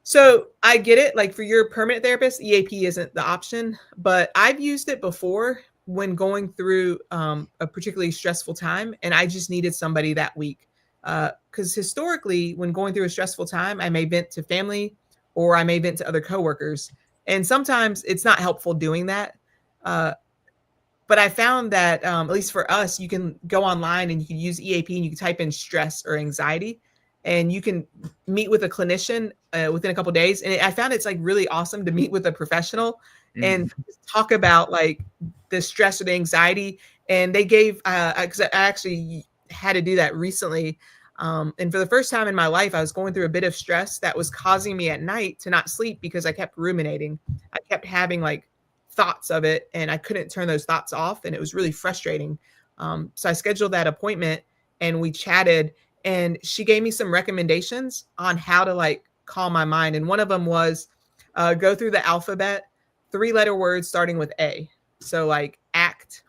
Speaker 2: so I get it. Like for your permanent therapist, EAP isn't the option, but I've used it before when going through a particularly stressful time. And I just needed somebody that week. Because historically, when going through a stressful time, I may vent to family or I may vent to other coworkers. And sometimes it's not helpful doing that. But I found that, at least for us, you can go online and you can use EAP and you can type in stress or anxiety and you can meet with a clinician within a couple of days. And I found it's like really awesome to meet with a professional and talk about like the stress or the anxiety. And they gave, because I actually had to do that recently. And for the first time in my life, I was going through a bit of stress that was causing me at night to not sleep because I kept ruminating. I kept having like thoughts of it and I couldn't turn those thoughts off. And it was really frustrating. So I scheduled that appointment and we chatted and she gave me some recommendations on how to like calm my mind. And one of them was go through the alphabet, 3-letter words starting with A. So like act,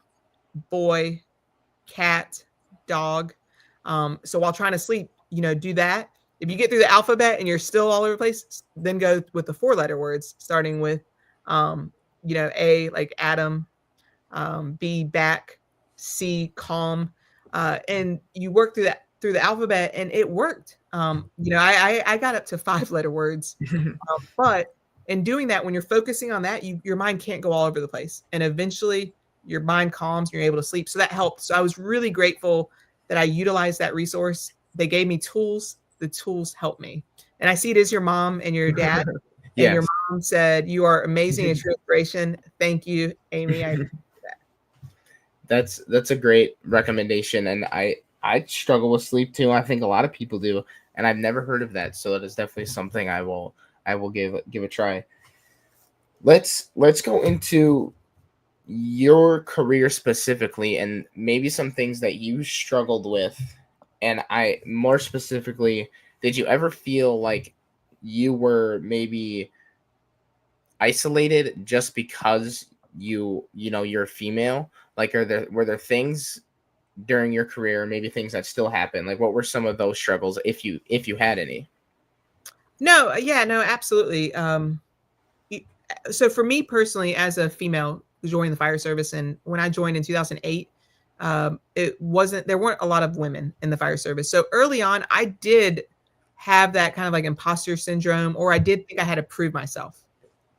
Speaker 2: boy, cat, dog. So while trying to sleep, do that. If you get through the alphabet and you're still all over the place, then go with the 4-letter words starting with A, like Adam, B, back, C, calm, and you work through the alphabet, and it worked. I got up to 5-letter words, but in doing that, when you're focusing on that, your mind can't go all over the place, and eventually your mind calms, and you're able to sleep. So that helped. So I was really grateful that I utilized that resource. They gave me tools. The tools helped me, and I see it as your mom and your dad.
Speaker 1: Yes.
Speaker 2: And your mom said, "You are amazing. It's your inspiration." Thank you, Amy. I appreciate that.
Speaker 1: That's a great recommendation. And I struggle with sleep too. I think a lot of people do. And I've never heard of that. So that is definitely something I will give a try. Let's go into your career specifically and maybe some things that you struggled with. And more specifically, did you ever feel like you were maybe isolated just because you're female? Like were there things during your career, maybe things that still happen? Like what were some of those struggles if you had any?
Speaker 2: No, absolutely. So for me personally, as a female joining the fire service, and when I joined in 2008, there weren't a lot of women in the fire service. So early on, I did have that kind of like imposter syndrome, or I did think I had to prove myself.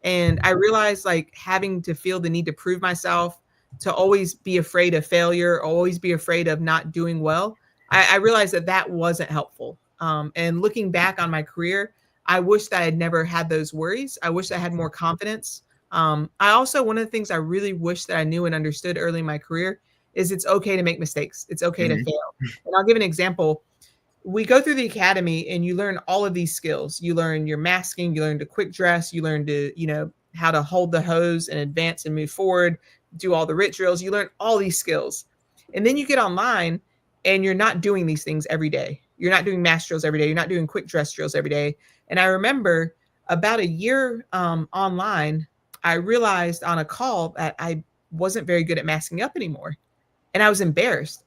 Speaker 2: And I realized like having to feel the need to prove myself, to always be afraid of failure, always be afraid of not doing well. I realized that wasn't helpful. And looking back on my career, I wish that I had never had those worries. I wish I had more confidence. I also, one of the things I really wish that I knew and understood early in my career is it's okay to make mistakes. It's okay to fail. And I'll give an example. We go through the academy and you learn all of these skills. You learn your masking, you learn to quick dress, you learn to, how to hold the hose and advance and move forward, do all the RIT drills. You learn all these skills. And then you get online and you're not doing these things every day. You're not doing mass drills every day. You're not doing quick dress drills every day. And I remember about a year online, I realized on a call that I wasn't very good at masking up anymore. And I was embarrassed.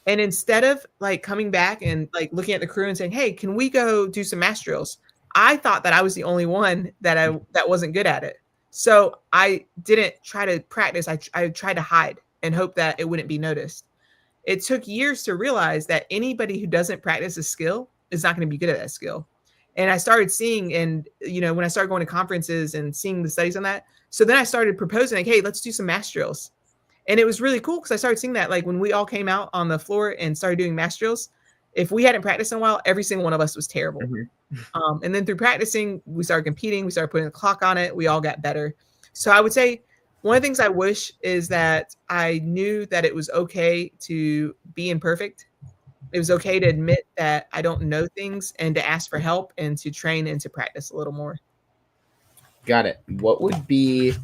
Speaker 2: And instead of like coming back and like looking at the crew and saying, "Hey, can we go do some mass drills?" I thought that I was the only one that wasn't good at it. So I didn't try to practice. I tried to hide and hope that it wouldn't be noticed. It took years to realize that anybody who doesn't practice a skill is not going to be good at that skill. And I started seeing, and when I started going to conferences and seeing the studies on that, so then I started proposing like, "Hey, let's do some mass drills." And it was really cool because I started seeing that like when we all came out on the floor and started doing mass drills, if we hadn't practiced in a while, every single one of us was terrible.
Speaker 1: Hmm.
Speaker 2: And then through practicing, we started competing, we started putting a clock on it, we all got better. So I would say one of the things I wish is that I knew that it was okay to be imperfect. It was okay to admit that I don't know things and to ask for help and to train and to practice a little more.
Speaker 1: Got it. What would be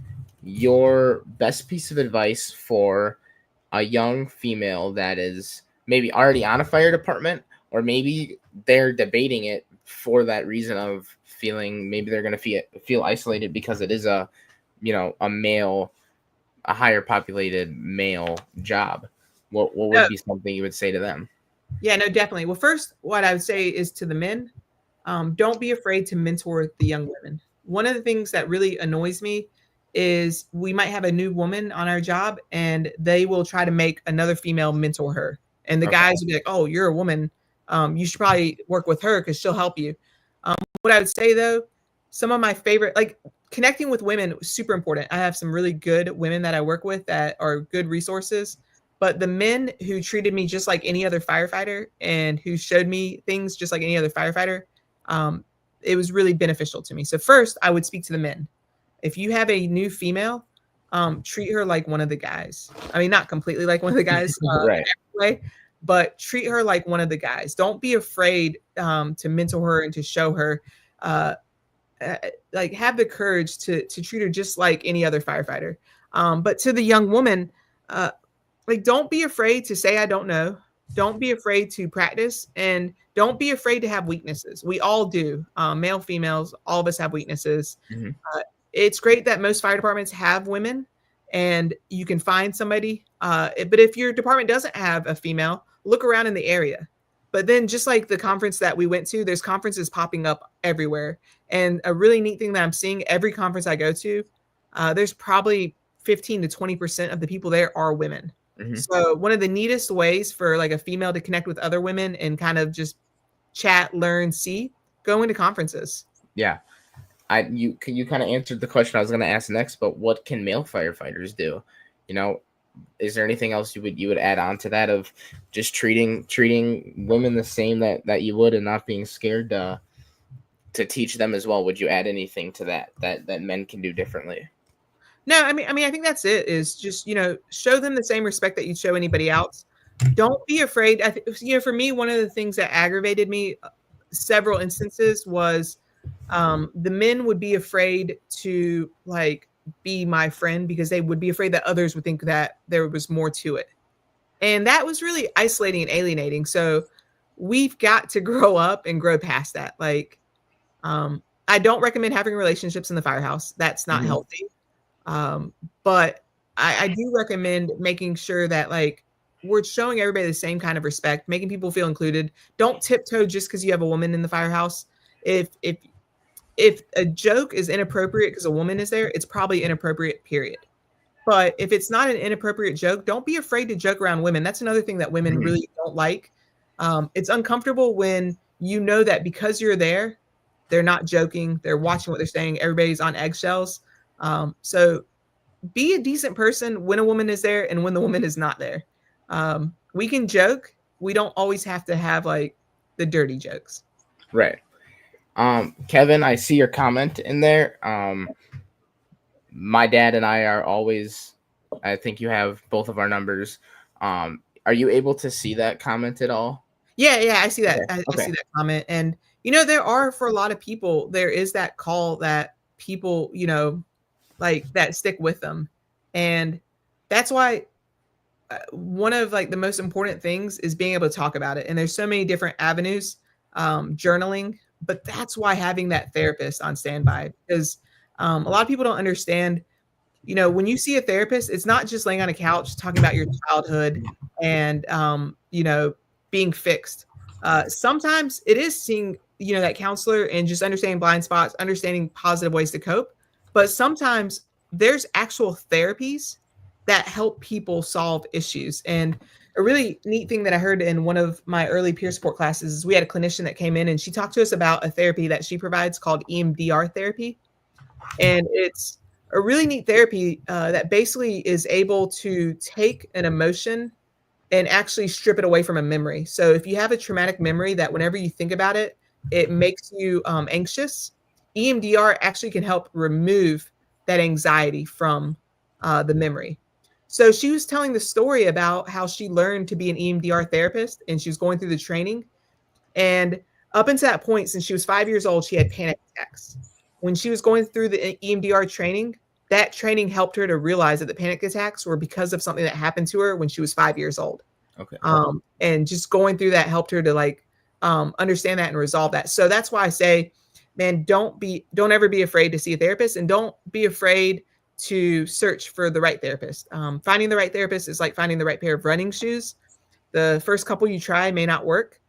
Speaker 1: your best piece of advice for a young female that is maybe already on a fire department, or maybe they're debating it for that reason of feeling maybe they're going to feel isolated because it is a, a higher populated male job? What would be something you would say to them?
Speaker 2: Yeah, no, definitely. Well, first, what I would say is to the men, don't be afraid to mentor the young women. One of the things that really annoys me is we might have a new woman on our job and they will try to make another female mentor her. And the
Speaker 1: Okay.
Speaker 2: guys will be like, oh, you're a woman. You should probably work with her because she'll help you. What I would say though, some of my favorite, like connecting with women was super important. I have some really good women that I work with that are good resources. But the men who treated me just like any other firefighter and who showed me things just like any other firefighter, it was really beneficial to me. So first, I would speak to the men. If you have a new female, treat her like one of the guys. I mean, not completely like one of the guys,
Speaker 1: Right.
Speaker 2: in every way, but treat her like one of the guys. Don't be afraid to mentor her and to show her. Uh, like have the courage to treat her just like any other firefighter. But to the young woman, like don't be afraid to say I don't know. Don't be afraid to practice, and don't be afraid to have weaknesses. We all do, male, females, all of us have weaknesses.
Speaker 1: Hmm.
Speaker 2: It's great that most fire departments have women, and you can find somebody. But if your department doesn't have a female, look around in the area. But then, just like the conference that we went to, there's conferences popping up everywhere. And a really neat thing that I'm seeing every conference I go to, there's probably 15 to 20% of the people there are women.
Speaker 1: Hmm.
Speaker 2: So one of the neatest ways for like a female to connect with other women and kind of just chat, learn, see, go into conferences.
Speaker 1: Yeah. You kind of answered the question I was going to ask next, but what can male firefighters do? Is there anything else you would add on to that of just treating women the same that you would and not being scared to teach them as well? Would you add anything to that men can do differently?
Speaker 2: No, I mean, I think that's it. Is just show them the same respect that you show anybody else. Don't be afraid. For me, one of the things that aggravated me several instances was the men would be afraid to like be my friend because they would be afraid that others would think that there was more to it, and that was really isolating and alienating. So we've got to grow up and grow past that. Like, I don't recommend having relationships in the firehouse. That's not healthy. But I do recommend making sure that like we're showing everybody the same kind of respect, making people feel included. Don't tiptoe just because you have a woman in the firehouse. If a joke is inappropriate because a woman is there, it's probably inappropriate, period. But if it's not an inappropriate joke, don't be afraid to joke around women. That's another thing that women really don't like. It's uncomfortable when you know that because you're there, they're not joking, they're watching what they're saying, everybody's on eggshells. So be a decent person when a woman is there and when the woman is not there. We can joke. We don't always have to have like the dirty jokes.
Speaker 1: Right. Kevin, I see your comment in there. My dad and I are always, I think you have both of our numbers. Are you able to see that comment at all?
Speaker 2: Yeah, I see that.
Speaker 1: Okay.
Speaker 2: I see that comment. And there are, for a lot of people, there is that call that people, like that stick with them. And that's why one of like the most important things is being able to talk about it. And there's so many different avenues, journaling, but that's why having that therapist on standby, because a lot of people don't understand, when you see a therapist, it's not just laying on a couch talking about your childhood and, being fixed. Sometimes it is seeing, that counselor and just understanding blind spots, understanding positive ways to cope. But sometimes there's actual therapies that help people solve issues. And a really neat thing that I heard in one of my early peer support classes is we had a clinician that came in and she talked to us about a therapy that she provides called EMDR therapy. And it's a really neat therapy that basically is able to take an emotion and actually strip it away from a memory. So if you have a traumatic memory that whenever you think about it, it makes you anxious, EMDR actually can help remove that anxiety from the memory. So she was telling the story about how she learned to be an EMDR therapist and she was going through the training. And up until that point, since she was 5 years old, she had panic attacks. When she was going through the EMDR training, that training helped her to realize that the panic attacks were because of something that happened to her when she was 5 years old.
Speaker 1: Okay.
Speaker 2: And just going through that helped her to like understand that and resolve that. So that's why I say, man, don't ever be afraid to see a therapist, and don't be afraid to search for the right therapist. Finding the right therapist is like finding the right pair of running shoes. The first couple you try may not work.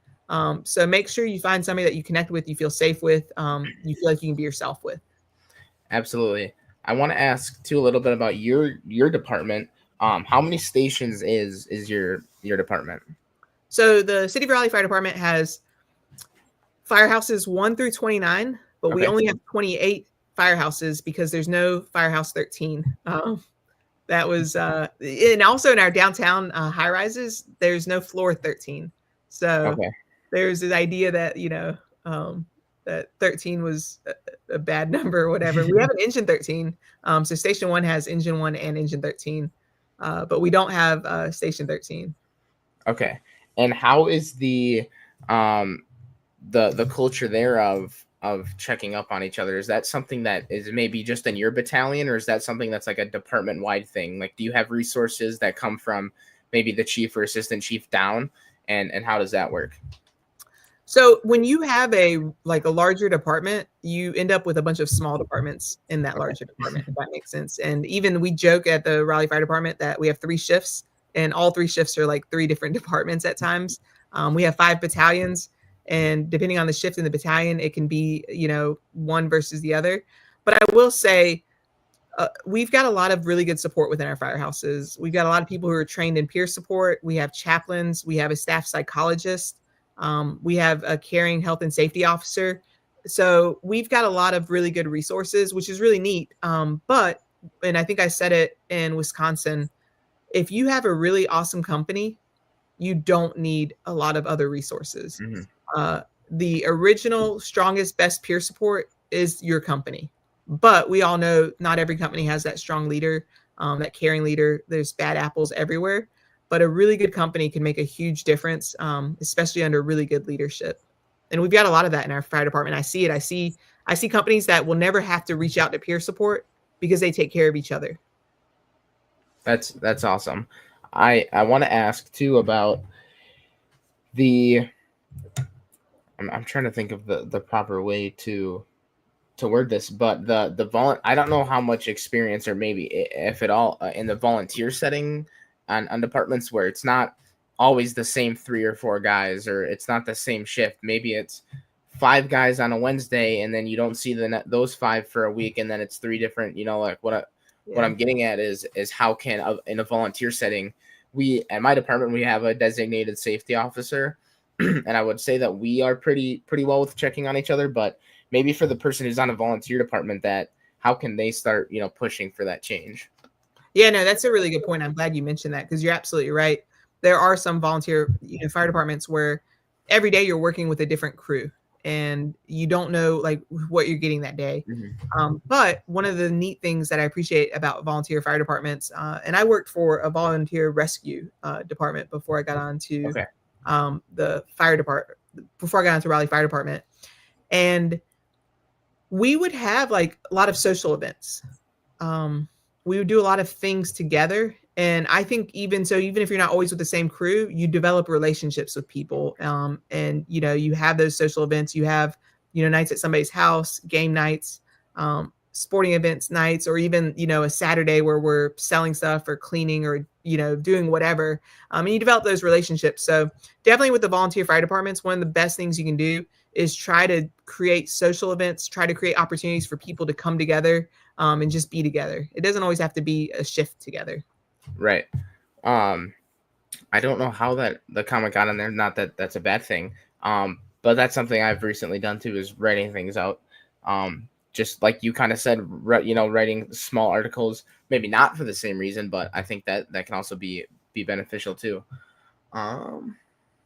Speaker 2: So make sure you find somebody that you connect with, you feel safe with, you feel like you can be yourself with.
Speaker 1: Absolutely. I want to ask too a little bit about your department. How many stations is your department?
Speaker 2: So the City of Raleigh Fire Department has firehouses 1 through 29, but we
Speaker 1: Okay.
Speaker 2: only have 28 firehouses because there's no Firehouse 13. That was, and also in our downtown high rises, there's no floor 13. So
Speaker 1: Okay.
Speaker 2: there's this idea that, that 13 was a bad number or whatever. We have an engine 13. So station 1 has engine 1 and engine 13, but we don't have station 13.
Speaker 1: Okay. And how is the culture there of checking up on each other? Is that something that is maybe just in your battalion, or is that something that's like a department wide thing? Like, do you have resources that come from maybe the chief or assistant chief down, and how does that work?
Speaker 2: So when you have a larger department, you end up with a bunch of small departments in that larger department, if that makes sense. And even we joke at the Raleigh Fire Department that we have 3 shifts, and all 3 shifts are like 3 different departments at times. We have 5 battalions, and depending on the shift in the battalion, it can be, one versus the other. But I will say, we've got a lot of really good support within our firehouses. We've got a lot of people who are trained in peer support. We have chaplains. We have a staff psychologist. We have a caring health and safety officer. So we've got a lot of really good resources, which is really neat. But, and I think I said it in Wisconsin, if you have a really awesome company, you don't need a lot of other resources.
Speaker 1: Mm-hmm.
Speaker 2: The original, strongest, best peer support is your company. But we all know not every company has that strong leader, that caring leader. There's bad apples everywhere. But a really good company can make a huge difference, especially under really good leadership. And we've got a lot of that in our fire department. I see it. I see companies that will never have to reach out to peer support because they take care of each other.
Speaker 1: That's awesome. I want to ask too about the. I'm trying to think of the proper way to word this, but I don't know how much experience or maybe if at all in the volunteer setting on departments where it's not always the same 3 or 4 guys, or it's not the same shift. Maybe it's 5 guys on a Wednesday, and then you don't see those 5 for a week, and then it's 3 different. Like what I'm getting at is how can in a volunteer setting, we at my department we have a designated safety officer, and I would say that we are pretty well with checking on each other, but maybe for the person who's on a volunteer department, that how can they start, pushing for that change?
Speaker 2: Yeah, no, that's a really good point. I'm glad you mentioned that because you're absolutely right. There are some volunteer fire departments where every day you're working with a different crew and you don't know like what you're getting that day.
Speaker 1: Mm-hmm.
Speaker 2: But one of the neat things that I appreciate about volunteer fire departments, and I worked for a volunteer rescue department before I got onto the fire department, before I got into Raleigh Fire Department. And we would have like a lot of social events. We would do a lot of things together. And I think even if you're not always with the same crew, you develop relationships with people. And you have those social events. You have, nights at somebody's house, game nights, sporting events nights, or even, a Saturday where we're selling stuff or cleaning or, doing whatever. And you develop those relationships. So definitely with the volunteer fire departments, one of the best things you can do is try to create social events, try to create opportunities for people to come together and just be together. It doesn't always have to be a shift together.
Speaker 1: Right. I don't know how the comment got in there. Not that that's a bad thing. But that's something I've recently done too, is writing things out. Just like you kind of said, writing small articles, maybe not for the same reason, but I think that can also be beneficial too. Um,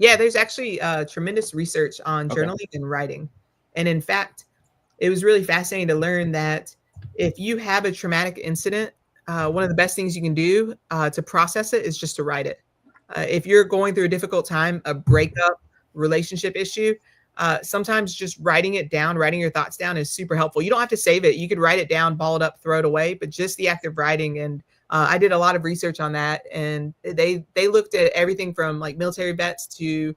Speaker 2: Yeah, there's actually tremendous research on
Speaker 1: okay.
Speaker 2: journaling and writing. And in fact, it was really fascinating to learn that if you have a traumatic incident, one of the best things you can do to process it is just to write it. If you're going through a difficult time, a breakup, relationship issue, sometimes just writing it down, writing your thoughts down is super helpful. You don't have to save it. You could write it down, ball it up, throw it away, but just the act of writing. And I did a lot of research on that, and they looked at everything from like military vets to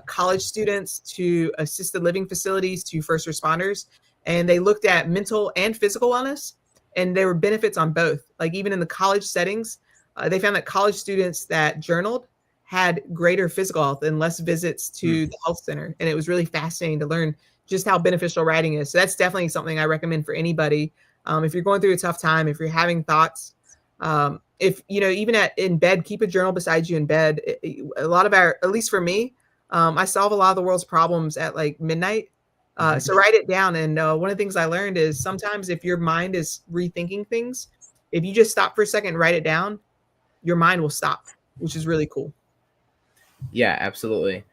Speaker 2: college students to assisted living facilities to first responders, and they looked at mental and physical wellness, and there were benefits on both. Like even in the college settings, they found that college students that journaled had greater physical health and less visits to the health center. And it was really fascinating to learn just how beneficial writing is. So that's definitely something I recommend for anybody. If you're going through a tough time, if you're having thoughts, if you know, even in bed, keep a journal beside you in bed. A lot of our, at least for me, I solve a lot of the world's problems at like midnight. So write it down. And one of the things I learned is sometimes if your mind is rethinking things, if you just stop for a second and write it down, your mind will stop, which is really cool.
Speaker 1: Yeah, absolutely.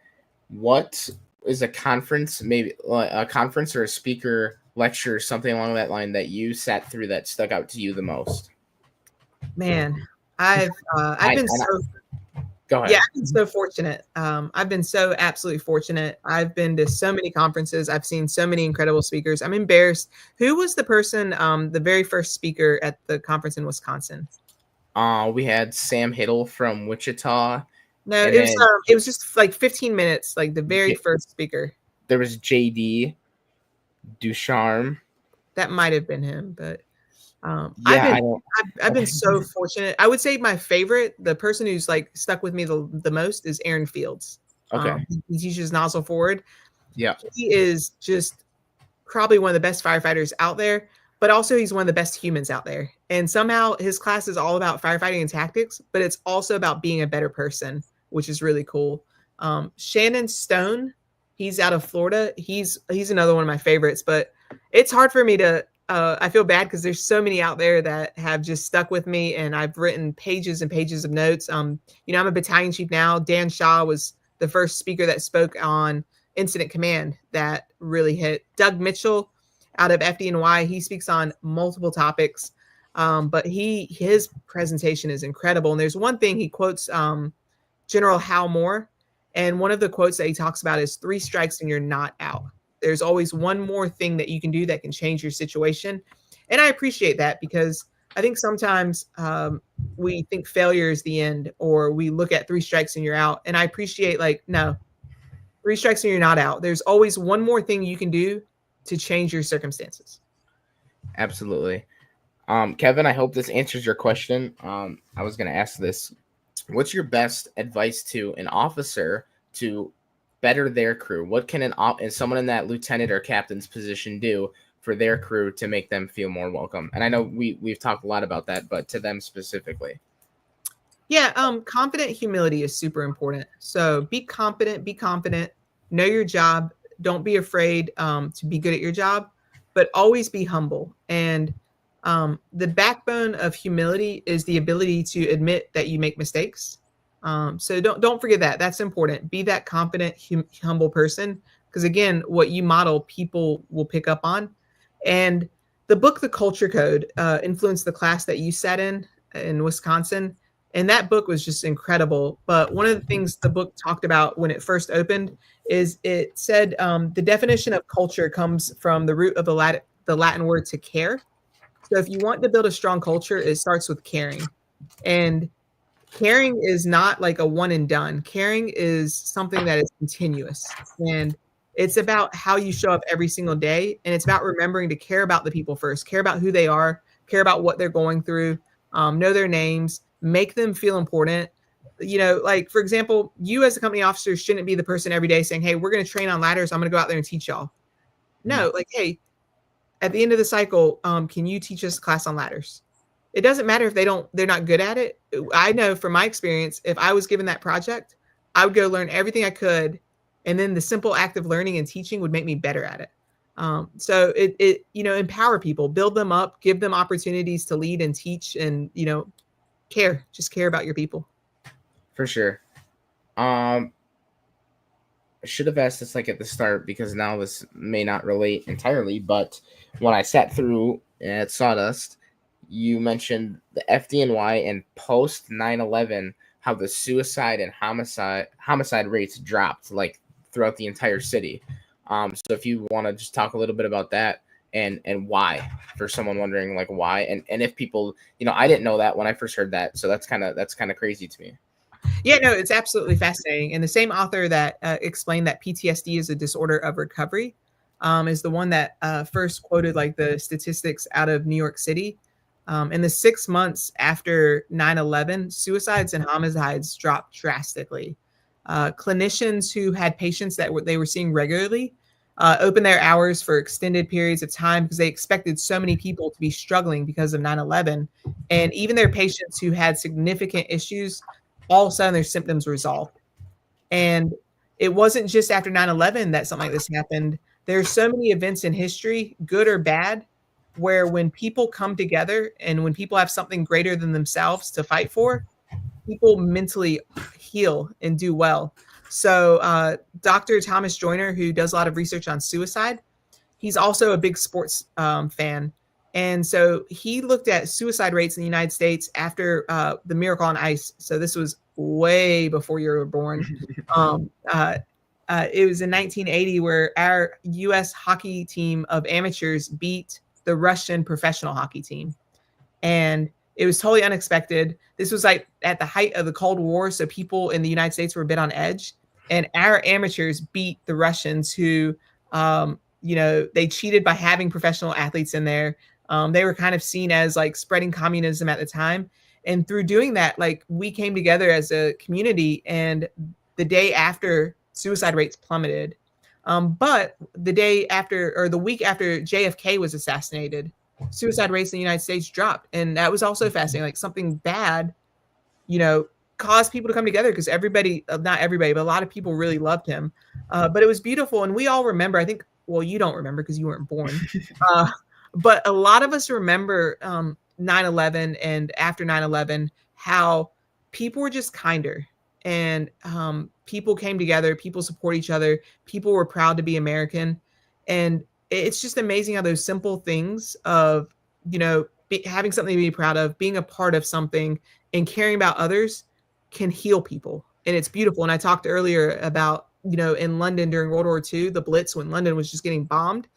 Speaker 1: What is a conference, maybe a conference or a speaker lecture, something along that line that you sat through that stuck out to you the most?
Speaker 2: Man, I've been so
Speaker 1: Go ahead.
Speaker 2: yeah, I've been so fortunate. I've been so absolutely fortunate. I've been to so many conferences. I've seen so many incredible speakers. I'm embarrassed. Who was the person, the very first speaker at the conference in Wisconsin?
Speaker 1: We had Sam Hiddle from Wichita,
Speaker 2: No,
Speaker 1: and then
Speaker 2: it was just like 15 minutes, like the very first speaker.
Speaker 1: there was JD Ducharme.
Speaker 2: That might have been him, but
Speaker 1: Yeah, I don't.
Speaker 2: I've been so fortunate. I would say my favorite, the person who's like stuck with me the most is Aaron Fields.
Speaker 1: Okay.
Speaker 2: He teaches nozzle forward.
Speaker 1: Yeah.
Speaker 2: He is just probably one of the best firefighters out there, but also he's one of the best humans out there. And somehow his class is all about firefighting and tactics, but it's also about being a better person, which is really cool. Shannon Stone, he's out of Florida. He's another one of my favorites, but it's hard for me to I feel bad because there's so many out there that have just stuck with me, and I've written pages and pages of notes. You know, I'm a battalion chief now. Dan Shaw was the first speaker that spoke on incident command that really hit. Doug Mitchell out of FDNY, he speaks on multiple topics, but his presentation is incredible. And there's one thing he quotes General Hal Moore, and one of the quotes that he talks about is 3 strikes and you're not out. There's always one more thing that you can do that can change your situation. And I appreciate that because I think sometimes we think failure is the end, or we look at 3 strikes and you're out. And I appreciate, like, no, 3 strikes and you're not out. There's always one more thing you can do to change your circumstances.
Speaker 1: Absolutely. Kevin, I hope this answers your question. I was going to ask this. What's your best advice to an officer to better their crew? What can someone in that lieutenant or captain's position do for their crew to make them feel more welcome? And I know we've talked a lot about that, but to them specifically.
Speaker 2: Yeah, confident humility is super important. So be confident, know your job. Don't be afraid to be good at your job, but always be humble. And the backbone of humility is the ability to admit that you make mistakes. So don't forget that. That's important. Be that confident, humble person, because again, what you model, people will pick up on. And the book, The Culture Code, influenced the class that you sat in Wisconsin. And that book was just incredible. But one of the things the book talked about when it first opened is it said the definition of culture comes from the root of the Latin word to care. So if you want to build a strong culture, it starts with caring. And caring is not like a one and done. Caring is something that is continuous. And it's about how you show up every single day. And it's about remembering to care about the people first, care about who they are, care about what they're going through, know their names, make them feel important. You know, like, for example, you as a company officer shouldn't be the person every day saying, hey, we're going to train on ladders. I'm going to go out there and teach y'all. No, like, hey, at the end of the cycle, can you teach us a class on ladders? It doesn't matter if they're not good at it. I know from my experience, if I was given that project, I would go learn everything I could. And then the simple act of learning and teaching would make me better at it. So it empower people, build them up, give them opportunities to lead and teach, and, just care about your people.
Speaker 1: For sure. Um, I should have asked this like at the start because now this may not relate entirely. But when I sat through at Sawdust, you mentioned the FDNY and post 9/11, how the suicide and homicide rates dropped like throughout the entire city. So if you want to just talk a little bit about that and why, for someone wondering like why, and if people, I didn't know that when I first heard that, so that's kind of crazy to me.
Speaker 2: Yeah, no, it's absolutely fascinating. And the same author that explained that PTSD is a disorder of recovery is the one that first quoted like the statistics out of New York City. In the 6 months after 9/11, suicides and homicides dropped drastically. Clinicians who had patients that they were seeing regularly opened their hours for extended periods of time because they expected so many people to be struggling because of 9/11. And even their patients who had significant issues, all of a sudden their symptoms resolved. And it wasn't just after 9/11 that something like this happened. There's so many events in history, good or bad, where when people come together and when people have something greater than themselves to fight for, people mentally heal and do well. So, Dr. Thomas Joyner, who does a lot of research on suicide, he's also a big sports fan. And so he looked at suicide rates in the United States after the Miracle on Ice. So this was way before you were born. Um, uh, it was in 1980 where our U.S. hockey team of amateurs beat the Russian professional hockey team. And it was totally unexpected. This was like at the height of the Cold War. So people in the United States were a bit on edge. And our amateurs beat the Russians who, they cheated by having professional athletes in there. They were kind of seen as like spreading communism at the time. And through doing that, like we came together as a community, and the day after, suicide rates plummeted. But the day after, or the week after JFK was assassinated, suicide rates in the United States dropped. And that was also fascinating. Like something bad, caused people to come together because everybody, not everybody, but a lot of people really loved him. But it was beautiful. And we all remember, I think, well, you don't remember because you weren't born. Uh, but a lot of us remember 9/11 and after 9/11, how people were just kinder, and people came together, people support each other, people were proud to be American. And it's just amazing how those simple things of, having something to be proud of, being a part of something, and caring about others can heal people. And it's beautiful. And I talked earlier about, in London during World War II, the Blitz, when London was just getting bombed,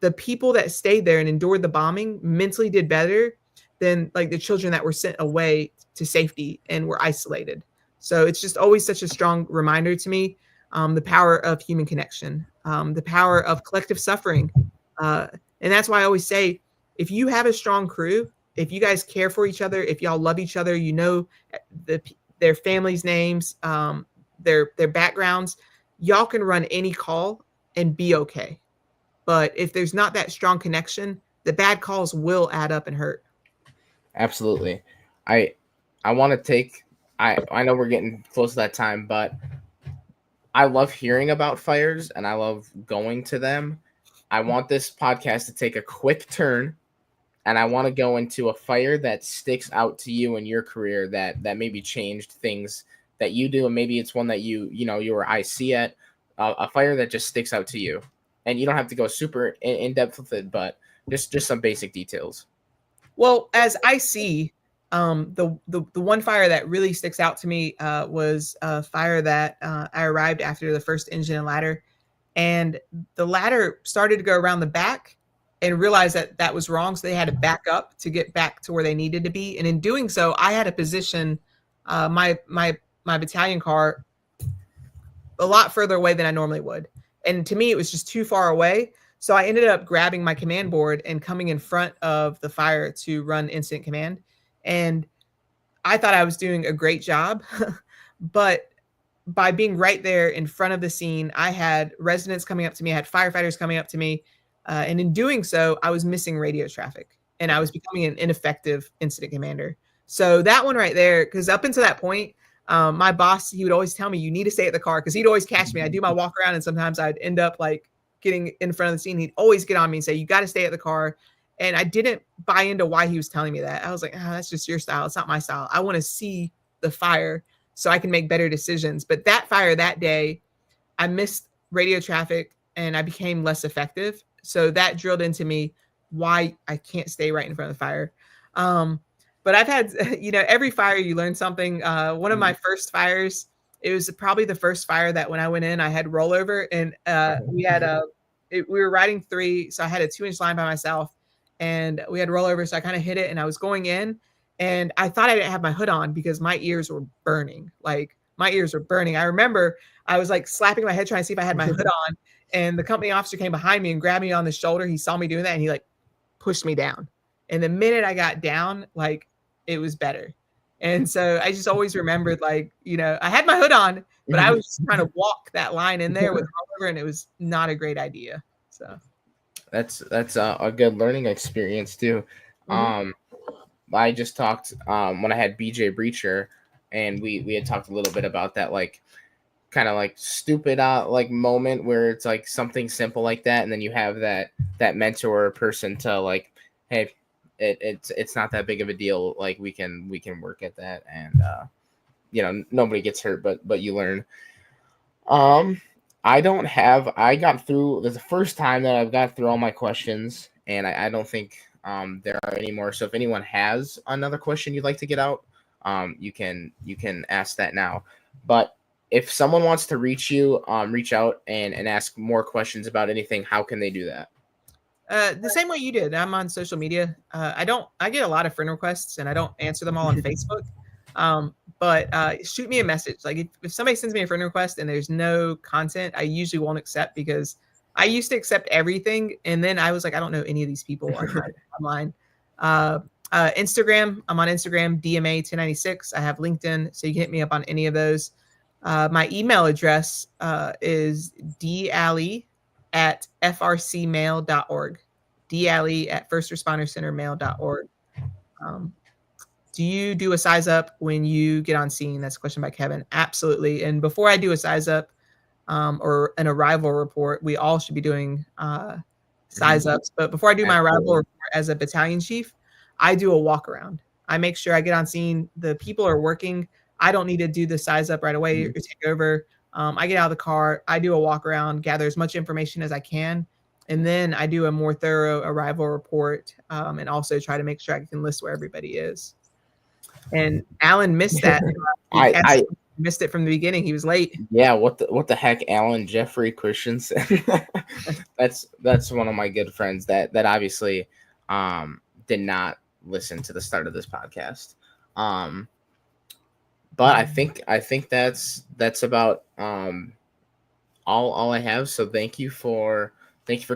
Speaker 2: the people that stayed there and endured the bombing mentally did better than like the children that were sent away to safety and were isolated. So it's just always such a strong reminder to me, the power of human connection, the power of collective suffering. And that's why I always say, if you have a strong crew, if you guys care for each other, if y'all love each other, their families' names, their backgrounds, y'all can run any call and be okay. But if there's not that strong connection, the bad calls will add up and hurt.
Speaker 1: Absolutely. I want to take I know we're getting close to that time, but I love hearing about fires and I love going to them. I want this podcast to take a quick turn, and I want to go into a fire that sticks out to you in your career that maybe changed things that you do, and maybe it's one that you were IC at, a fire that just sticks out to you. And you don't have to go super in depth with it, but just some basic details.
Speaker 2: Well, as I see, the one fire that really sticks out to me was a fire that I arrived after the first engine and ladder, and the ladder started to go around the back, and realized that that was wrong. So they had to back up to get back to where they needed to be. And in doing so, I had to position my battalion car a lot further away than I normally would. And to me, it was just too far away. So I ended up grabbing my command board and coming in front of the fire to run incident command. And I thought I was doing a great job. But by being right there in front of the scene, I had residents coming up to me, I had firefighters coming up to me. And in doing so, I was missing radio traffic and I was becoming an ineffective incident commander. So that one right there, because up until that point, my boss, he would always tell me, you need to stay at the car, because he'd always catch me. I'd do my walk around and sometimes I'd end up like getting in front of the scene. He'd always get on me and say, you got to stay at the car. And I didn't buy into why he was telling me that. I was like, oh, that's just your style. It's not my style. I want to see the fire. so I can make better decisions. But that fire that day, I missed radio traffic and I became less effective. So that drilled into me why I can't stay right in front of the fire. But I've had, every fire you learn something. One of my first fires, it was probably the first fire that when I went in, I had rollover, and we were riding 3. So I had a 2-inch line by myself, and we had rollover. So I kind of hit it, and I was going in, and I thought I didn't have my hood on because my ears were burning. Like my ears were burning. I remember I was like slapping my head trying to see if I had my hood on, and the company officer came behind me and grabbed me on the shoulder. He saw me doing that, and he like pushed me down. And the minute I got down, like it was better. And so I just always remembered, like, I had my hood on, but I was just trying to walk that line in there with rollover, and it was not a great idea. So
Speaker 1: that's a good learning experience too. I just talked when I had BJ Breacher, and we had talked a little bit about that, like kind of like stupid like moment where it's like something simple like that, and then you have that mentor person to like, hey, it's not that big of a deal, like we can work at that, and nobody gets hurt, but you learn. I got through. This is the first time that I've got through all my questions, and I don't think there are any more. So if anyone has another question you'd like to get out, you can ask that now. But if someone wants to reach you, reach out and ask more questions about anything, how can they do that?
Speaker 2: The same way you did. I'm on social media. I get a lot of friend requests, and I don't answer them all on Facebook. But shoot me a message. Like if somebody sends me a friend request and there's no content, I usually won't accept, because I used to accept everything, and then I was like, I don't know any of these people online. Instagram, I'm on Instagram, DMA1096. I have LinkedIn, so you can hit me up on any of those. My email address is dali@frcmail.org. dali@firstrespondercentermail.org. Do you do a size up when you get on scene? That's a question by Kevin. Absolutely. And before I do a size up or an arrival report, we all should be doing size ups. But before I do my arrival report as a battalion chief, I do a walk around. I make sure I get on scene. The people are working. I don't need to do the size up right away or take over. I get out of the car. I do a walk around, gather as much information as I can. And then I do a more thorough arrival report, and also try to make sure I can list where everybody is. And Alan missed that. I missed it from the beginning. He was late.
Speaker 1: Yeah, what the heck, Alan Jeffrey Christensen? that's one of my good friends that obviously did not listen to the start of this podcast. But I think that's about all I have. So thank you for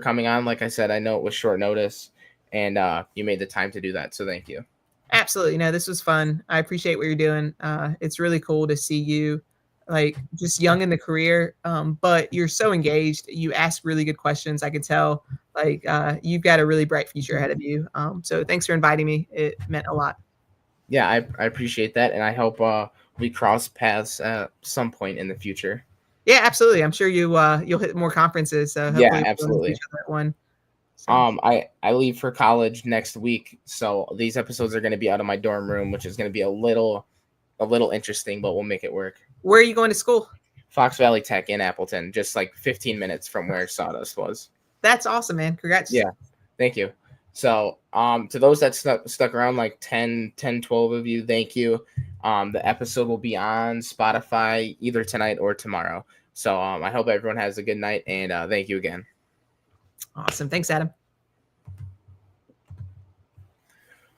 Speaker 1: coming on. Like I said, I know it was short notice, and you made the time to do that. So thank you.
Speaker 2: Absolutely. No, this was fun. I appreciate what you're doing. It's really cool to see you, like, just young in the career, but you're so engaged. You ask really good questions. I can tell, like, you've got a really bright future ahead of you. So thanks for inviting me. It meant a lot.
Speaker 1: Yeah, I appreciate that, and I hope we cross paths at some point in the future.
Speaker 2: Yeah, absolutely. I'm sure you'll hit more conferences.
Speaker 1: Yeah, absolutely.
Speaker 2: That one.
Speaker 1: So. I leave for college next week, so these episodes are going to be out of my dorm room, which is going to be a little interesting, but we'll make it work.
Speaker 2: Where are you going to school?
Speaker 1: Fox Valley Tech in Appleton, just like 15 minutes from where Sawdust was.
Speaker 2: That's awesome, man. Congrats.
Speaker 1: Yeah, thank you. So, to those that stuck around, like 10, 12 of you, thank you. The episode will be on Spotify either tonight or tomorrow. So, I hope everyone has a good night, and thank you again.
Speaker 2: Awesome. Thanks, Adam.